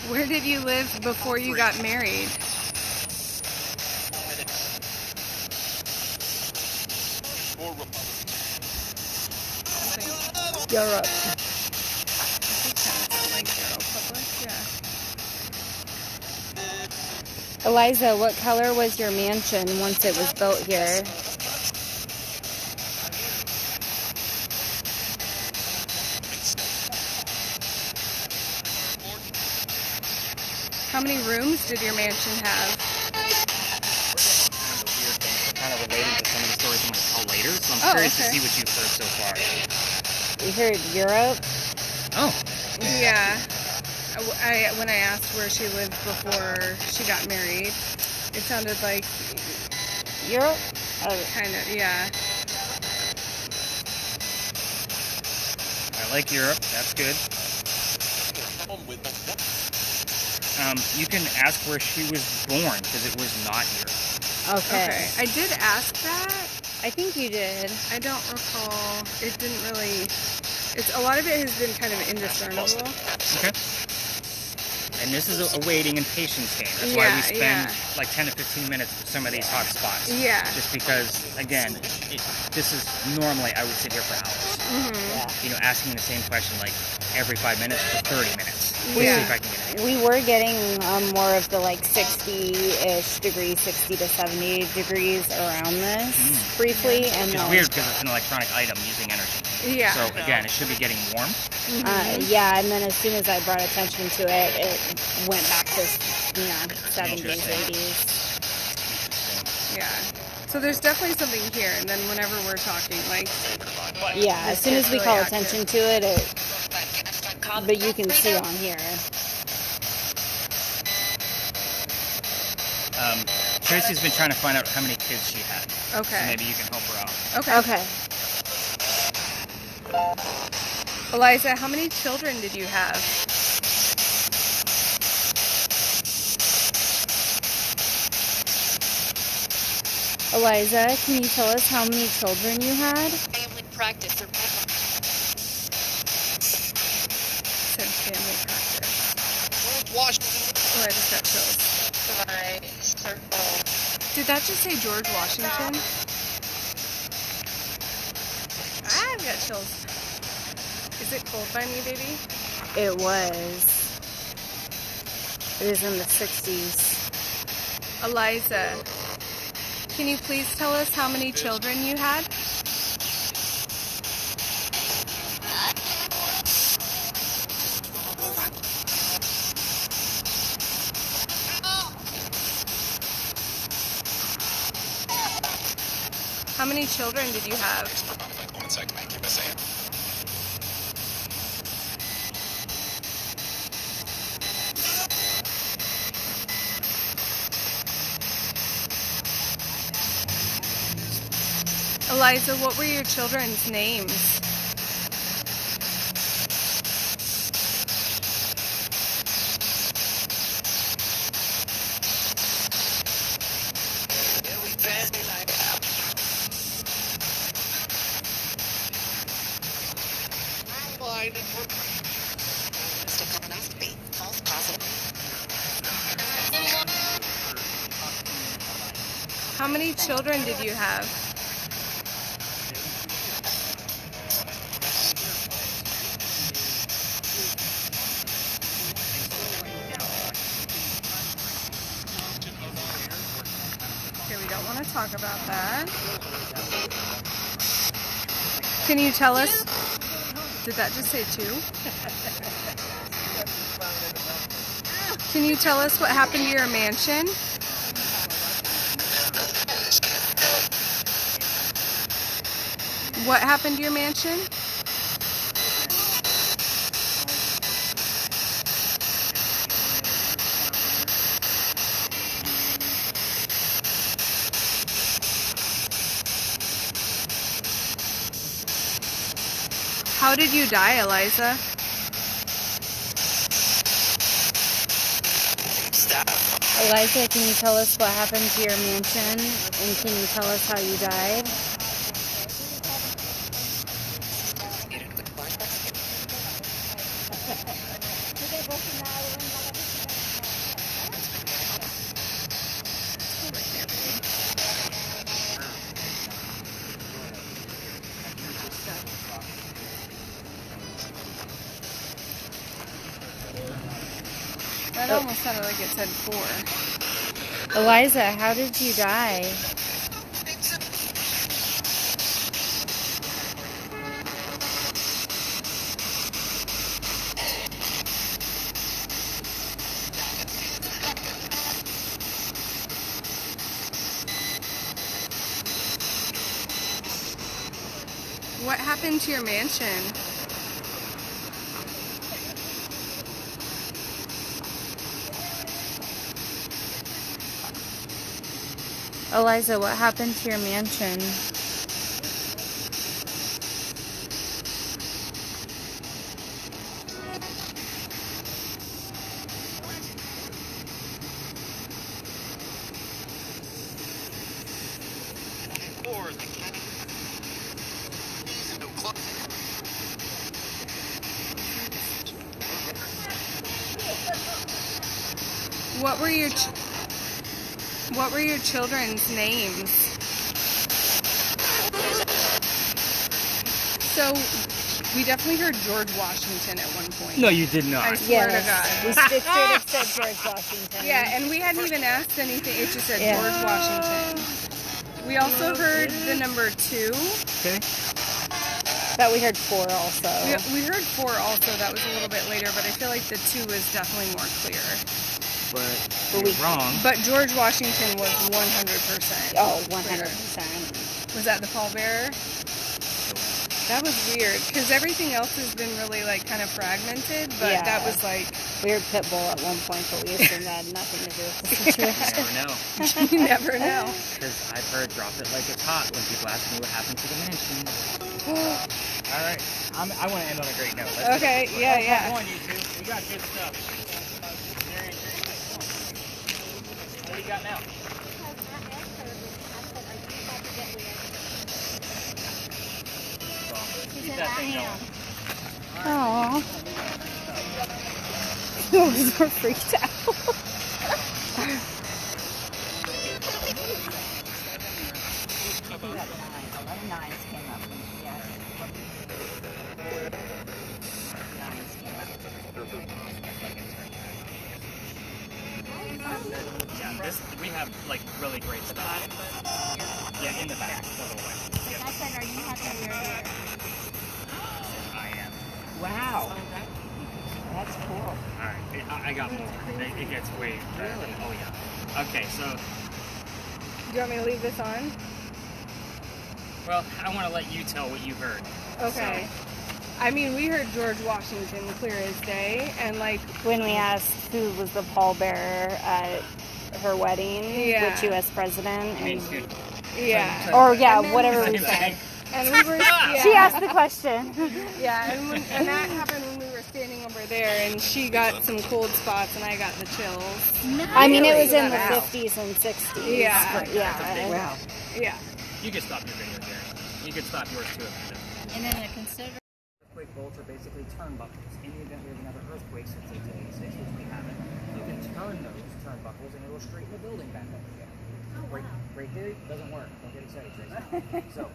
Where did you live before you got married? Europe. Like General Public, yeah. Eliza, what color was your mansion once it was built here? How many rooms did your mansion have? Kind of relating to some of the stories I'm going to tell later, so I'm Oh, curious okay. to see what you've heard so far. You heard Europe? Oh, Yeah. When I asked where she lived before she got married, it sounded like Europe? Oh, kind of, yeah. I like Europe. That's good. You can ask where she was born, because it was not Europe. okay. I did ask that. I think you did. I don't recall. It didn't really. A lot of it has been kind of indiscernible. Okay. And this is a waiting and patience game. That's why we spend like 10 to 15 minutes with some of these hot spots. Yeah. Just because, again, this is normally I would sit here for hours. Mm-hmm. You know, asking the same question like every 5 minutes for 30 minutes. Yeah. See if I can get it. We were getting more of the like 60-ish degrees, 60 to 70 degrees around this briefly. And It's then, weird because it's an electronic item using energy. Yeah. So again, it should be getting warm. yeah, and then as soon as I brought attention to it, it went back to, 70s, Interesting. 80s. Yeah. So there's definitely something here, and then whenever we're talking, like, Yeah, as soon as we really call active. attention to it, but you can see on here. Tracy's been trying to find out how many kids she had. So okay. maybe you can help her out. Okay. Okay. Eliza, how many children did you have? Eliza, can you tell us how many children you had? Family practice or Said family practice. Washington. Oh, I just got chills. my circle. Did that just say George Washington? I've got chills. Is it cold by me, baby? It was. It was in the 60s. Eliza, can you please tell us how many children you had? How many children did you have? 1 second, keep it saying. Eliza, what were your children's names? How many children did you have? Okay, we don't want to talk about that. Can you tell us? Did that just say 2? Can you tell us what happened to your mansion? What happened to your mansion? How did you die, Eliza? Eliza, can you tell us what happened to your mansion? And can you tell us how you died? That almost sounded like it said 4. Eliza, how did you die? What happened to your mansion? Eliza, what happened to your mansion? What were your children's names? So we definitely heard George Washington at one point. No, you did not. I swear to God. We straight up said George Washington. Yeah, and we hadn't even asked anything. It just said Yeah. George Washington. We also heard the number 2. Okay. But we heard 4 also. We heard 4 also. That was a little bit later, but I feel like the 2 was definitely more clear. But But you're wrong. But George Washington was 100%. Oh, clear. 100%. Was that the pallbearer? That was weird, because everything else has been really, like, kind of fragmented, but Yeah. that was, like, We heard Pitbull at one point, but we assumed that had nothing to do with the situation. You never know. you never know. Because I've heard drop it like it's hot when people ask me what happened to the mansion. All right. I want to end on a great note. Let's Okay, do this. yeah. Come on, you two. You got good stuff. What do you got now? Keep that thing going. Aww. Those were freaked out. Yeah, we have like really great stuff. Yeah, in the back, a little way. Yep. I said, are you happy you're here? I am. Wow. That's cool. Alright, I got more. It gets way better. Really? Oh yeah. Okay, so, Do you want me to leave this on? well, I want to let you tell what you heard. Okay. I mean, we heard George Washington clear as day, and, like, When we asked who was the pallbearer at her wedding, Yeah. which U.S. president, I mean, and, dude, yeah. or yeah, And then- whatever we same said. thing. And we were, yeah. She asked the question. Yeah, and that happened when we were standing over there, and she got some cold spots, and I got the chills. I mean, it was in the Wow. 50s and 60s. Yeah. But yeah. Wow. Yeah. You can stop your video, Gary. You can stop yours too. And then consider. Earthquake bolts are basically turnbuckles. In the event we have another earthquake since 1886, which we haven't, you can turn those turnbuckles and it'll straighten the building back up again. Great theory, doesn't work. Don't get excited, Tracy. So,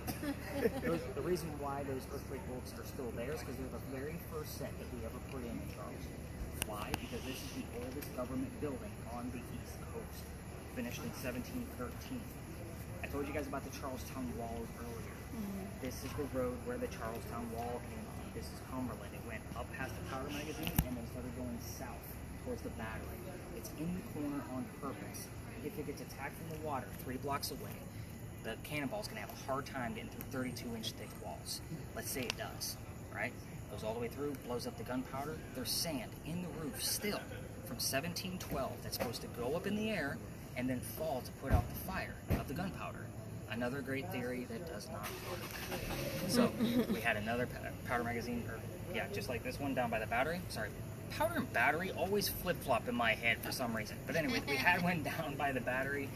the reason why those earthquake bolts are still there is because they're the very first set that we ever put in Charleston. Why? Because this is the oldest government building on the East Coast, finished in 1713. I told you guys about the Charlestown walls earlier. This is the road where the Charlestown Wall came on. This is Cumberland. It went up past the powder magazine and then started going south towards the battery. It's in the corner on purpose. If it gets attacked from the water 3 blocks away, the cannonball's going to have a hard time getting through 32-inch thick walls. Let's say it does, right? Goes all the way through, blows up the gunpowder. There's sand in the roof still from 1712 that's supposed to go up in the air and then fall to put out the fire of the gunpowder. another great theory that does not work. So we had another powder magazine, or yeah, just like this one down by the battery. Sorry, powder and battery always flip-flop in my head for some reason. But anyway, we had one down by the battery.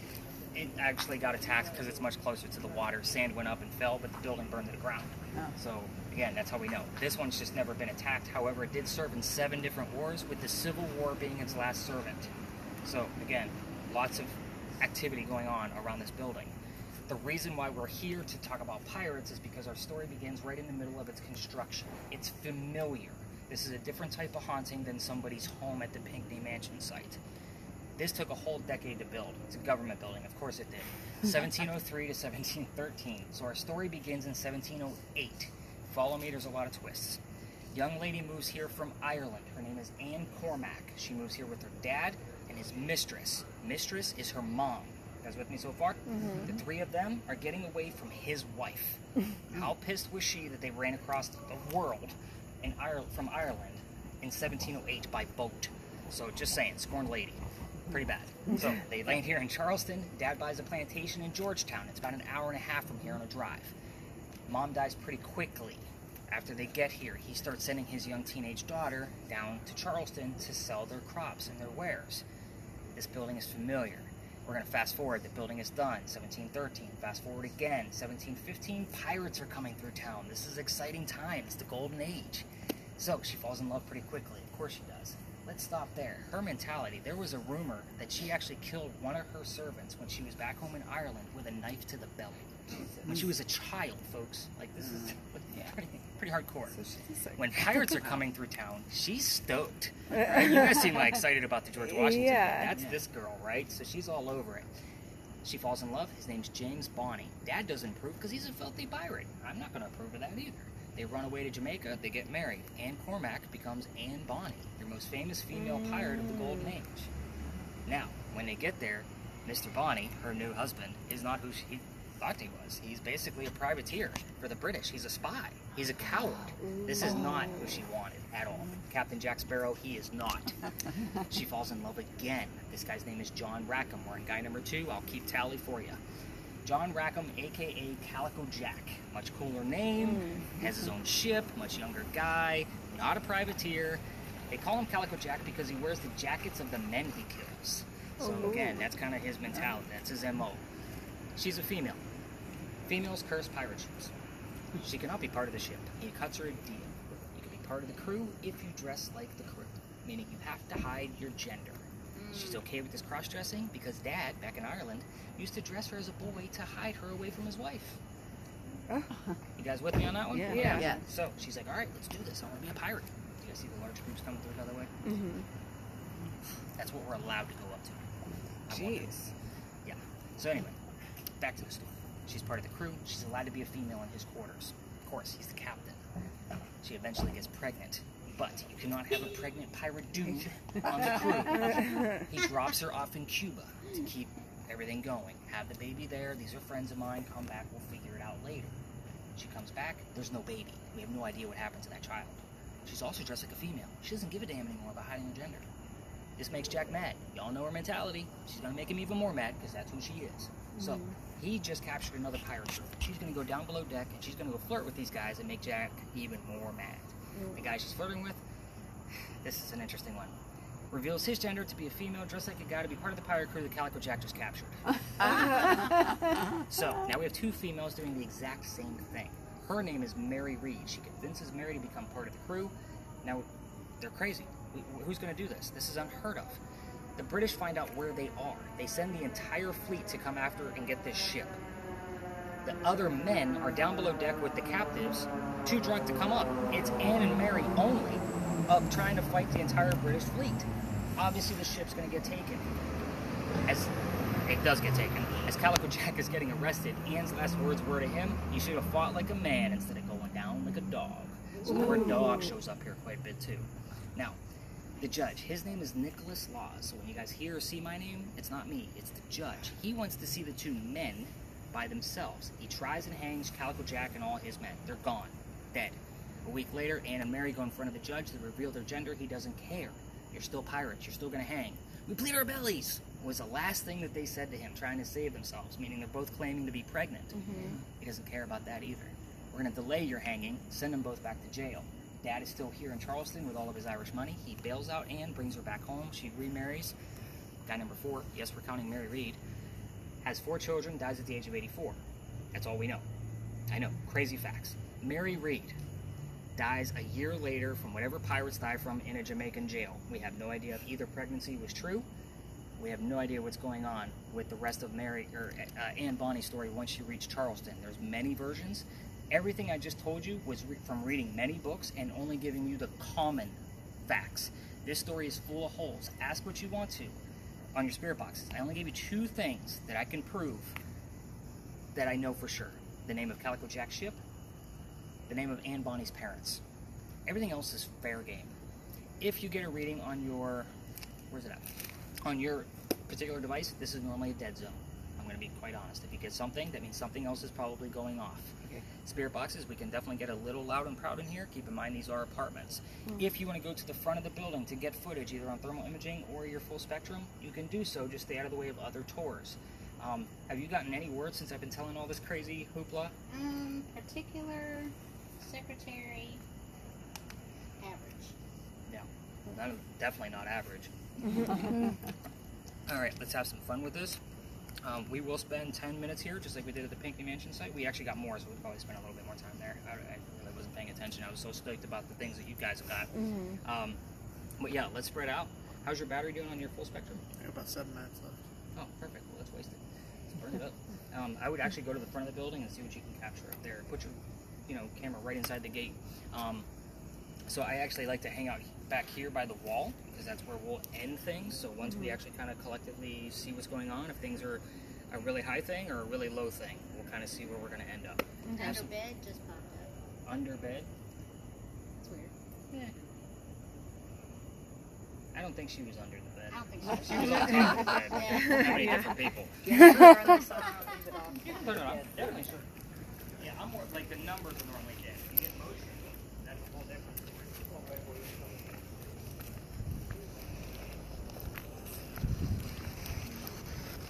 It actually got attacked because it's much closer to the water. Sand went up and fell, but the building burned to the ground. So again, that's how we know. This one's just never been attacked. However, it did serve in 7 different wars, with the Civil War being its last servant. So again, lots of activity going on around this building. The reason why we're here to talk about pirates is because our story begins right in the middle of its construction. It's familiar. This is a different type of haunting than somebody's home at the Pinckney Mansion site. This took a whole decade to build. It's a government building, of course it did. 1703 to 1713. So our story begins in 1708. Follow me, there's a lot of twists. Young lady moves here from Ireland. Her name is Anne Cormack. She moves here with her dad and his mistress. Mistress is her mom. You guys with me so far? Mm-hmm. The 3 of them are getting away from his wife. How pissed was she that they ran across the world in from Ireland in 1708 by boat? So just saying, scorned lady. Pretty bad. So they land here in Charleston. Dad buys a plantation in Georgetown. It's about an hour and a half from here on a drive. Mom dies pretty quickly. After they get here, he starts sending his young teenage daughter down to Charleston to sell their crops and their wares. This building is familiar. We're going to fast forward. The building is done. 1713. Fast forward again. 1715. Pirates are coming through town. This is exciting time. It's the golden age. So she falls in love pretty quickly. Of course she does. Let's stop there. Her mentality, there was a rumor that she actually killed one of her servants when she was back home in Ireland with a knife to the belly. When she was a child, folks. Like, this is pretty hardcore. When pirates are coming through town, she's stoked. Right? You guys seem like excited about the George Washington. Yeah. That's this girl, right? So she's all over it. She falls in love. His name's James Bonney. Dad doesn't approve because he's a filthy pirate. I'm not going to approve of that either. They run away to Jamaica. They get married. Anne Cormack becomes Anne Bonny, your most famous female pirate of the Golden Age. Now, when they get there, Mr. Bonny, her new husband, is not who he thought he was. He's basically a privateer for the British. He's a spy. He's a coward. This is not who she wanted at all. Captain Jack Sparrow, he is not. She falls in love again. This guy's name is John Rackham. We're in guy number 2. I'll keep tally for you. John Rackham, a.k.a. Calico Jack. Much cooler name, has his own ship, much younger guy, not a privateer. They call him Calico Jack because he wears the jackets of the men he kills. So again, that's kind of his mentality. That's his M.O. She's a female. Females curse pirate ships. She cannot be part of the ship. He cuts her a deal. You can be part of the crew if you dress like the crew, meaning you have to hide your gender. She's okay with this cross-dressing because Dad, back in Ireland, used to dress her as a boy to hide her away from his wife. You guys with me on that one? Yeah. So she's like, all right, let's do this. I want to be a pirate. You guys see the large groups coming through the other way? Mm-hmm. That's what we're allowed to go up to. Jeez. Yeah. So anyway, back to the story. She's part of the crew. She's allowed to be a female in his quarters. Of course, he's the captain. She eventually gets pregnant. But you cannot have a pregnant pirate dude on the crew. He drops her off in Cuba to keep everything going. Have the baby there. These are friends of mine. Come back. We'll figure it out later. She comes back. There's no baby. We have no idea what happened to that child. She's also dressed like a female. She doesn't give a damn anymore about hiding her gender. This makes Jack mad. Y'all know her mentality. She's going to make him even more mad because that's who she is. So he just captured another pirate ship. She's going to go down below deck and she's going to go flirt with these guys and make Jack even more mad. The guy she's flirting with, this is an interesting one, reveals his gender to be a female dressed like a guy to be part of the pirate crew that Calico Jack just captured. So now we have 2 females doing the exact same thing. Her name is Mary Reed. She convinces Mary to become part of the crew. Now, they're crazy. Who's going to do this? This is unheard of. The British find out where they are. They send the entire fleet to come after and get this ship. The other men are down below deck with the captives, too drunk to come up. It's Anne and Mary only up trying to fight the entire British fleet. Obviously, the ship's going to get taken. As it does get taken. As Calico Jack is getting arrested, Anne's last words were to him, "You should have fought like a man instead of going down like a dog." So the word dog shows up here quite a bit too. Now, the judge, his name is Nicholas Laws. So when you guys hear or see my name, it's not me, it's the judge. He wants to see the 2 men by themselves. He tries and hangs Calico Jack and all his men. They're gone. Dead. A week later, Anne and Mary go in front of the judge. They reveal their gender. He doesn't care. You're still pirates. You're still going to hang. We plead our bellies. was the last thing that they said to him, trying to save themselves, meaning they're both claiming to be pregnant. He doesn't care about that either. We're going to delay your hanging, send them both back to jail. Dad is still here in Charleston with all of his Irish money. He bails out Anne, brings her back home. She remarries. Guy number 4, yes, we're counting Mary Reed, has 4 children, dies at the age of 84. That's all we know. I know, crazy facts. Mary Reed dies a year later from whatever pirates die from in a Jamaican jail. We have no idea if either pregnancy was true. We have no idea what's going on with the rest of Anne Bonny's story once she reached Charleston. There's many versions. Everything I just told you was from reading many books and only giving you the common facts. This story is full of holes. Ask what you want to on your spirit boxes. I only gave you 2 things that I can prove that I know for sure. The name of Calico Jack's ship, the name of Anne Bonny's parents. Everything else is fair game. If you get a reading on your, where's it at? On your particular device, this is normally a dead zone. I'm going to be quite honest. If you get something, that means something else is probably going off. Okay. Spirit boxes, we can definitely get a little loud and proud in here. Keep in mind these are apartments. If you want to go to the front of the building to get footage, either on thermal imaging or your full spectrum, you can do so. Just stay out of the way of other tours. Have you gotten any word since I've been telling all this crazy hoopla? Particular, secretary, average. Yeah, definitely not average. All right, let's have some fun with this. We will spend 10 minutes here, just like we did at the Pinckney Mansion site. We actually got more, so we'll probably spend a little bit more time there. I really wasn't paying attention. I was so stoked about the things that you guys got. But yeah, let's spread out. How's your battery doing on your full spectrum? I got about 7 minutes left. Oh, perfect. Well, let's waste it. Let's burn it up. I would actually go to the front of the building and see what you can capture up there. Put your camera right inside the gate. So I actually like to hang out back here by the wall, because that's where we'll end things. So once we actually kind of collectively see what's going on, if things are a really high thing or a really low thing, we'll kind of see where we're going to end up. Under bed just popped up. Under bed? It's weird. Yeah. I don't think she was under the bed. I don't think so. She was on top of the bed. Yeah. How many different people? Turn this on, leave it off. You can put it on. Definitely sure. Yeah, I'm more like the numbers are normally dead. If you get motion, that's a whole different story.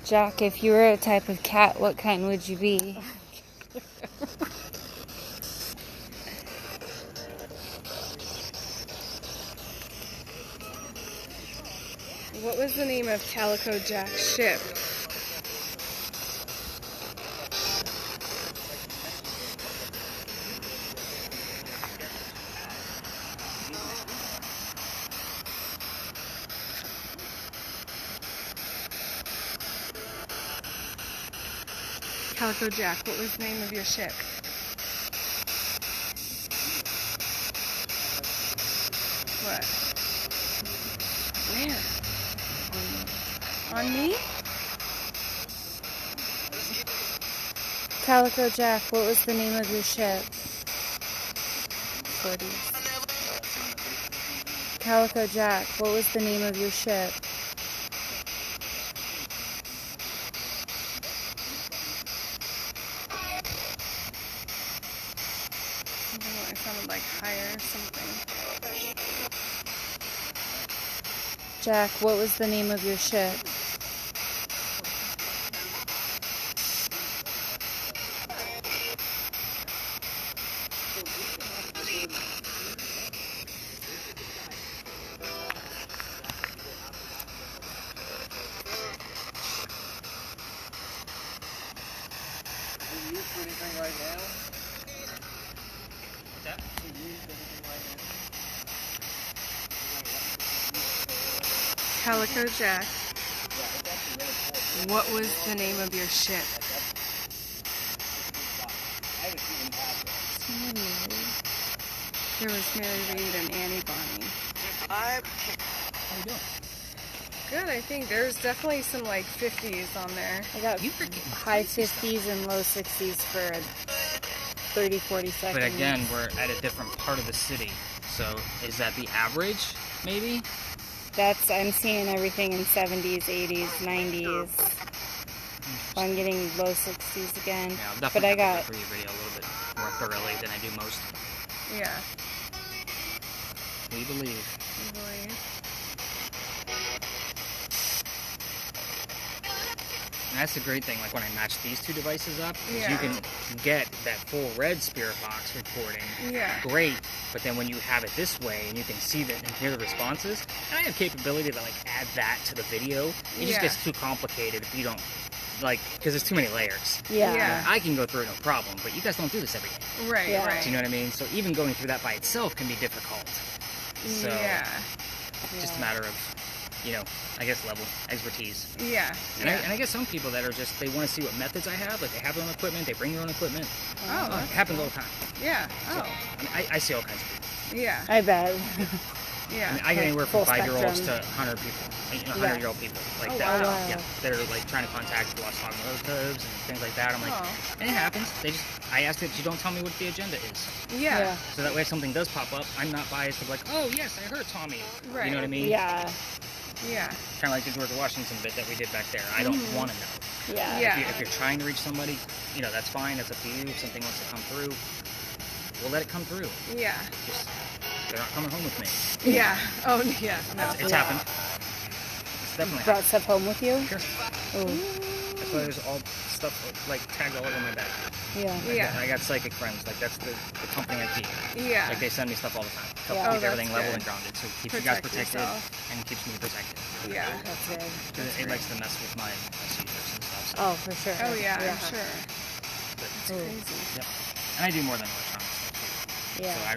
Jack, if you were a type of cat, what kind would you be? What was the name of Calico Jack's ship? Calico Jack, what was the name of your ship? What? Where? On me? Calico Jack, what was the name of your ship? 40s. Calico Jack, what was the name of your ship? It sounded like higher or something. Jack, what was the name of your ship? Can you use for anything right now? That? Can you use for anything right now? Calico Jack, what was the name of your ship? There was Mary Reed and Annie Bonny. How you doing? Good, I think there's definitely some like 50s on there. I got high 50s and low 60s for 30, 40 seconds. But again, we're at a different part of the city. So is that the average, maybe? I'm seeing everything in 70s, 80s, 90s. I'm getting low 60s again. Yeah, I'll but definitely I got have to go through your video a little bit more thoroughly than I do most. Yeah, We believe. I believe. And that's the great thing, like when I match these two devices up, is Yeah. you can get that full red Spirit Box recording. Yeah. Great, but then when you have it this way and you can see that and hear the responses, and I have capability to like add that to the video, it Yeah. just gets too complicated if you don't, like, because there's too many layers. Yeah. Yeah. I can go through it no problem, but you guys don't do this every day. Right, Yeah. right. Do you know what I mean? So even going through that by itself can be difficult. So Yeah. just a matter of, I guess level, expertise. Yeah. And, I guess some people that are just, they want to see what methods I have. Like, they have their own equipment, they bring their own equipment. Oh, It that's happens all the time. Yeah. So, Oh. I mean, I see all kinds of people. Yeah. I bet. Yeah. I mean, I get anywhere from Full 5-year-olds to spectrum. 100 people. Yeah. 100-year-old people. Like Oh, that. wow. Yeah. That are, like, trying to contact lost dog relatives and things like that. I'm like, Oh. and it happens. I ask that you don't tell me what the agenda is. Yeah. So that way if something does pop up, I'm not biased to be like, oh, yes, I heard Tommy. Right. You know what I mean? Yeah. Yeah. Kind of like the George Washington bit that we did back there. I don't want to know. Yeah. Yeah. If you're trying to reach somebody, that's fine. That's up to you. If something wants to come through, we'll let it come through. Yeah. Just, they're not coming home with me. Yeah. Oh, yeah. No. It's happened. It's definitely Brought happened. stuff home with you? Sure. Oh, That's why there's all stuff like tagged all over my bag. yeah. Yeah. I got psychic friends. Like that's the company I keep. Yeah. Like they send me stuff all the time. Help Yeah. Oh, keep that's everything level good. and grounded. So it keeps you guys Protect protected yourself. and keeps me protected. Yeah. That's good. 'Cause it likes to mess with my seizures and stuff. So. Oh, for sure. Oh, yeah, I'm sure. But, Crazy. yep. And I do more than electronic stuff too. Yeah. So I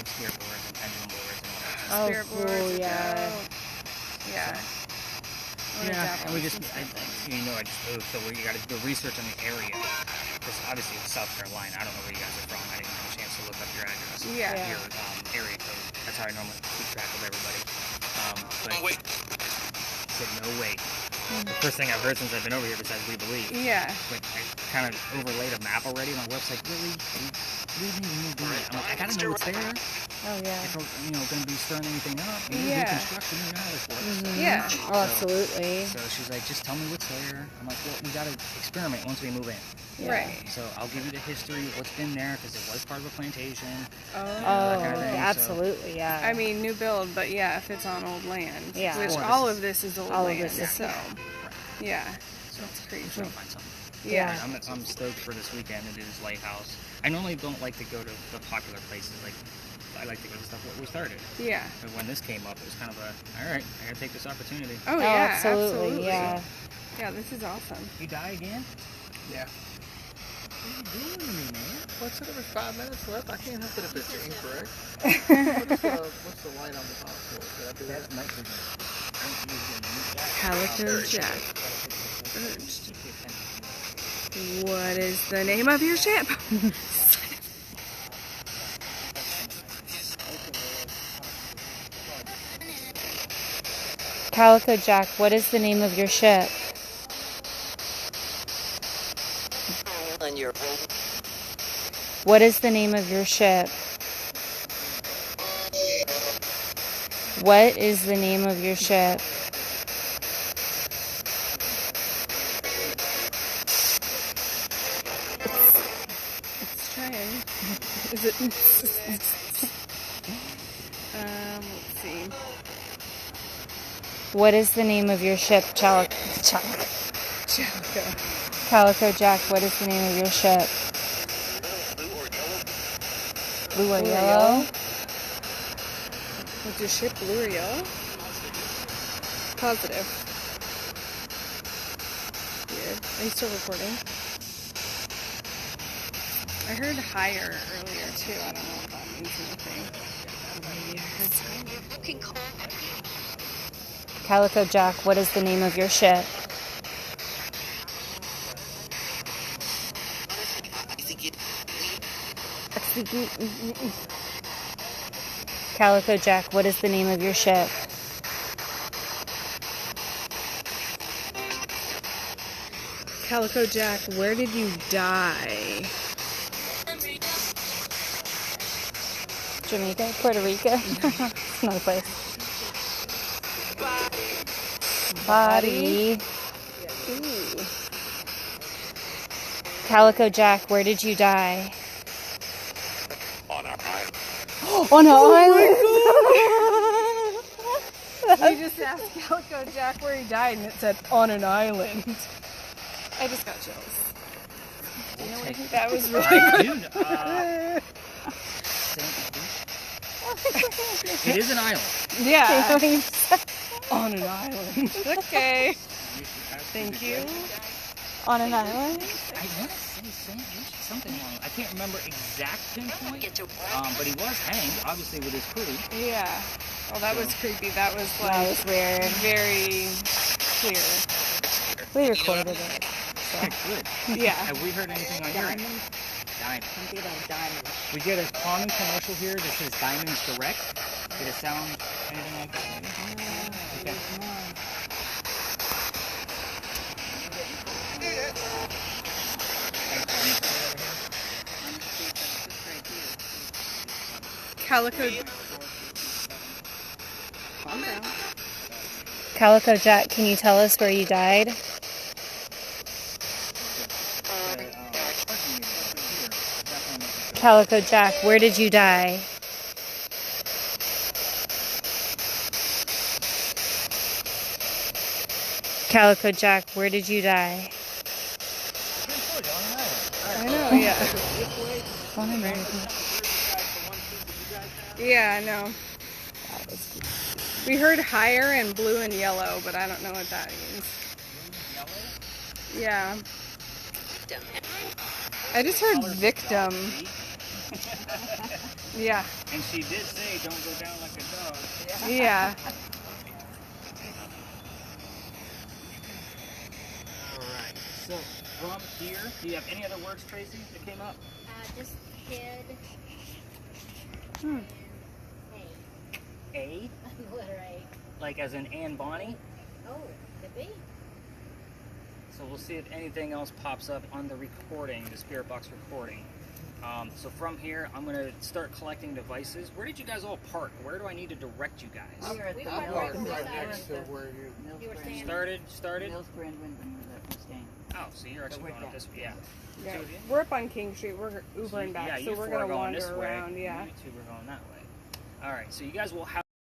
have spirit boards and pendulum boards and all that. Oh, Spirit cool, boards. yeah. dope. Yeah. I wanna Yeah, dabble and we in just, some stuff. I just moved, so you got to do research on the area. Because obviously it's South Carolina. I don't know where you guys are from. I didn't have a chance to look up your address. Yeah. Yeah. Your area code. That's how I normally keep track of everybody. But Oh, wait. said no wait. The first thing I've heard since I've been over here besides We Believe. Yeah. But I kind of overlaid a map already on my website. Really? We didn't even need to do it. I'm like, I gotta know what's there. Oh, yeah. If we're, gonna be stirring anything up. Yeah. New construction, how this works. Yeah. Oh, absolutely. So she's like, just tell me what's there. I'm like, well, we gotta experiment once we move in. Yeah. Right. So I'll give you the history of what's been there because it was part of a plantation. Oh. Oh, kind of thing, so- absolutely, yeah. I mean, new build, but yeah, if it's on old land. Yeah. Which Well, all this of this is old all of land. this is- So, yeah. So That's crazy. Trying to find something. Yeah. I'm stoked for this weekend to do this lighthouse. I normally don't like to go to the popular places. Like I like to go to stuff where we started. Yeah. But when this came up, it was kind of all right, I gotta take this opportunity. Oh, Oh, yeah. absolutely, yeah. Yeah, this is awesome. You die again? Yeah. What are you doing to me, man? Well, it said there was 5 minutes left. I can't help it if it's incorrect. What's the light on the top for? Did I do that? That's night vision. Calico Jack. Urged. What is the name of your ship? Calico Jack, what is the name of your ship? What is the name of your ship? What is the name of your ship? It's trying. Is it? Let's see. What is the name of your ship, Calico? Calico Jack, what is the name of your ship? Blue or yellow? Was your ship blue or yellow? Positive. Weird. Are you still recording? I heard higher earlier too. I don't know if that means anything. Maybe I heard higher. You can call Calico Jack, what is the name of your ship? Calico Jack, what is the name of your ship? Calico Jack, where did you die? Jamaica? Puerto Rico? Another place. Body. Ooh. Calico Jack, where did you die? On our island. On an island. We just asked Calico Jack where he died, and it said on an island. I just got chills. We'll You know take what? That was All really right, good. dude. It is an island. Yeah. On an island. Okay. Thank you. On an island? I want to say St. Lucia, something along. I can't remember exact pinpoint. But he was hanged, obviously, with his crew. Yeah. Well, that was creepy. That was like That was weird. very clear. We recorded it. Good. Yeah. Have we heard anything on your end? Diamond. Something about diamonds. We get a common commercial here that says Diamonds Direct. Did it sound anything like that? Okay. Calico. Calico Jack, can you tell us where you died? Calico Jack, where did you die? Calico Jack, where did you die? I know. Yeah. Yeah. I know. We heard higher and blue and yellow, but I don't know what that means. Yeah. I just heard victim. Yeah. And she did say, don't go down like a dog. Yeah. Alright, so from here, do you have any other words, Tracy, that came up? Just head. Hmm. Hey. A? Letter A. Like as in Anne Bonny? Oh, could be. So we'll see if anything else pops up on the recording, the Spirit Box recording. So from here, I'm going to start collecting devices. Where did you guys all park? Where do I need to direct you guys? We were at the Right north next to side. where you. You were staying. Started? Mills Grand Wyndham was that staying. Oh, so you're actually But we're going up back. this way. Yeah. Yeah. Two of you? We're up on King Street. We're Ubering back, Yeah, so you we're four are gonna going wander this way. around. Yeah. You two are going that way. All right, so you guys will have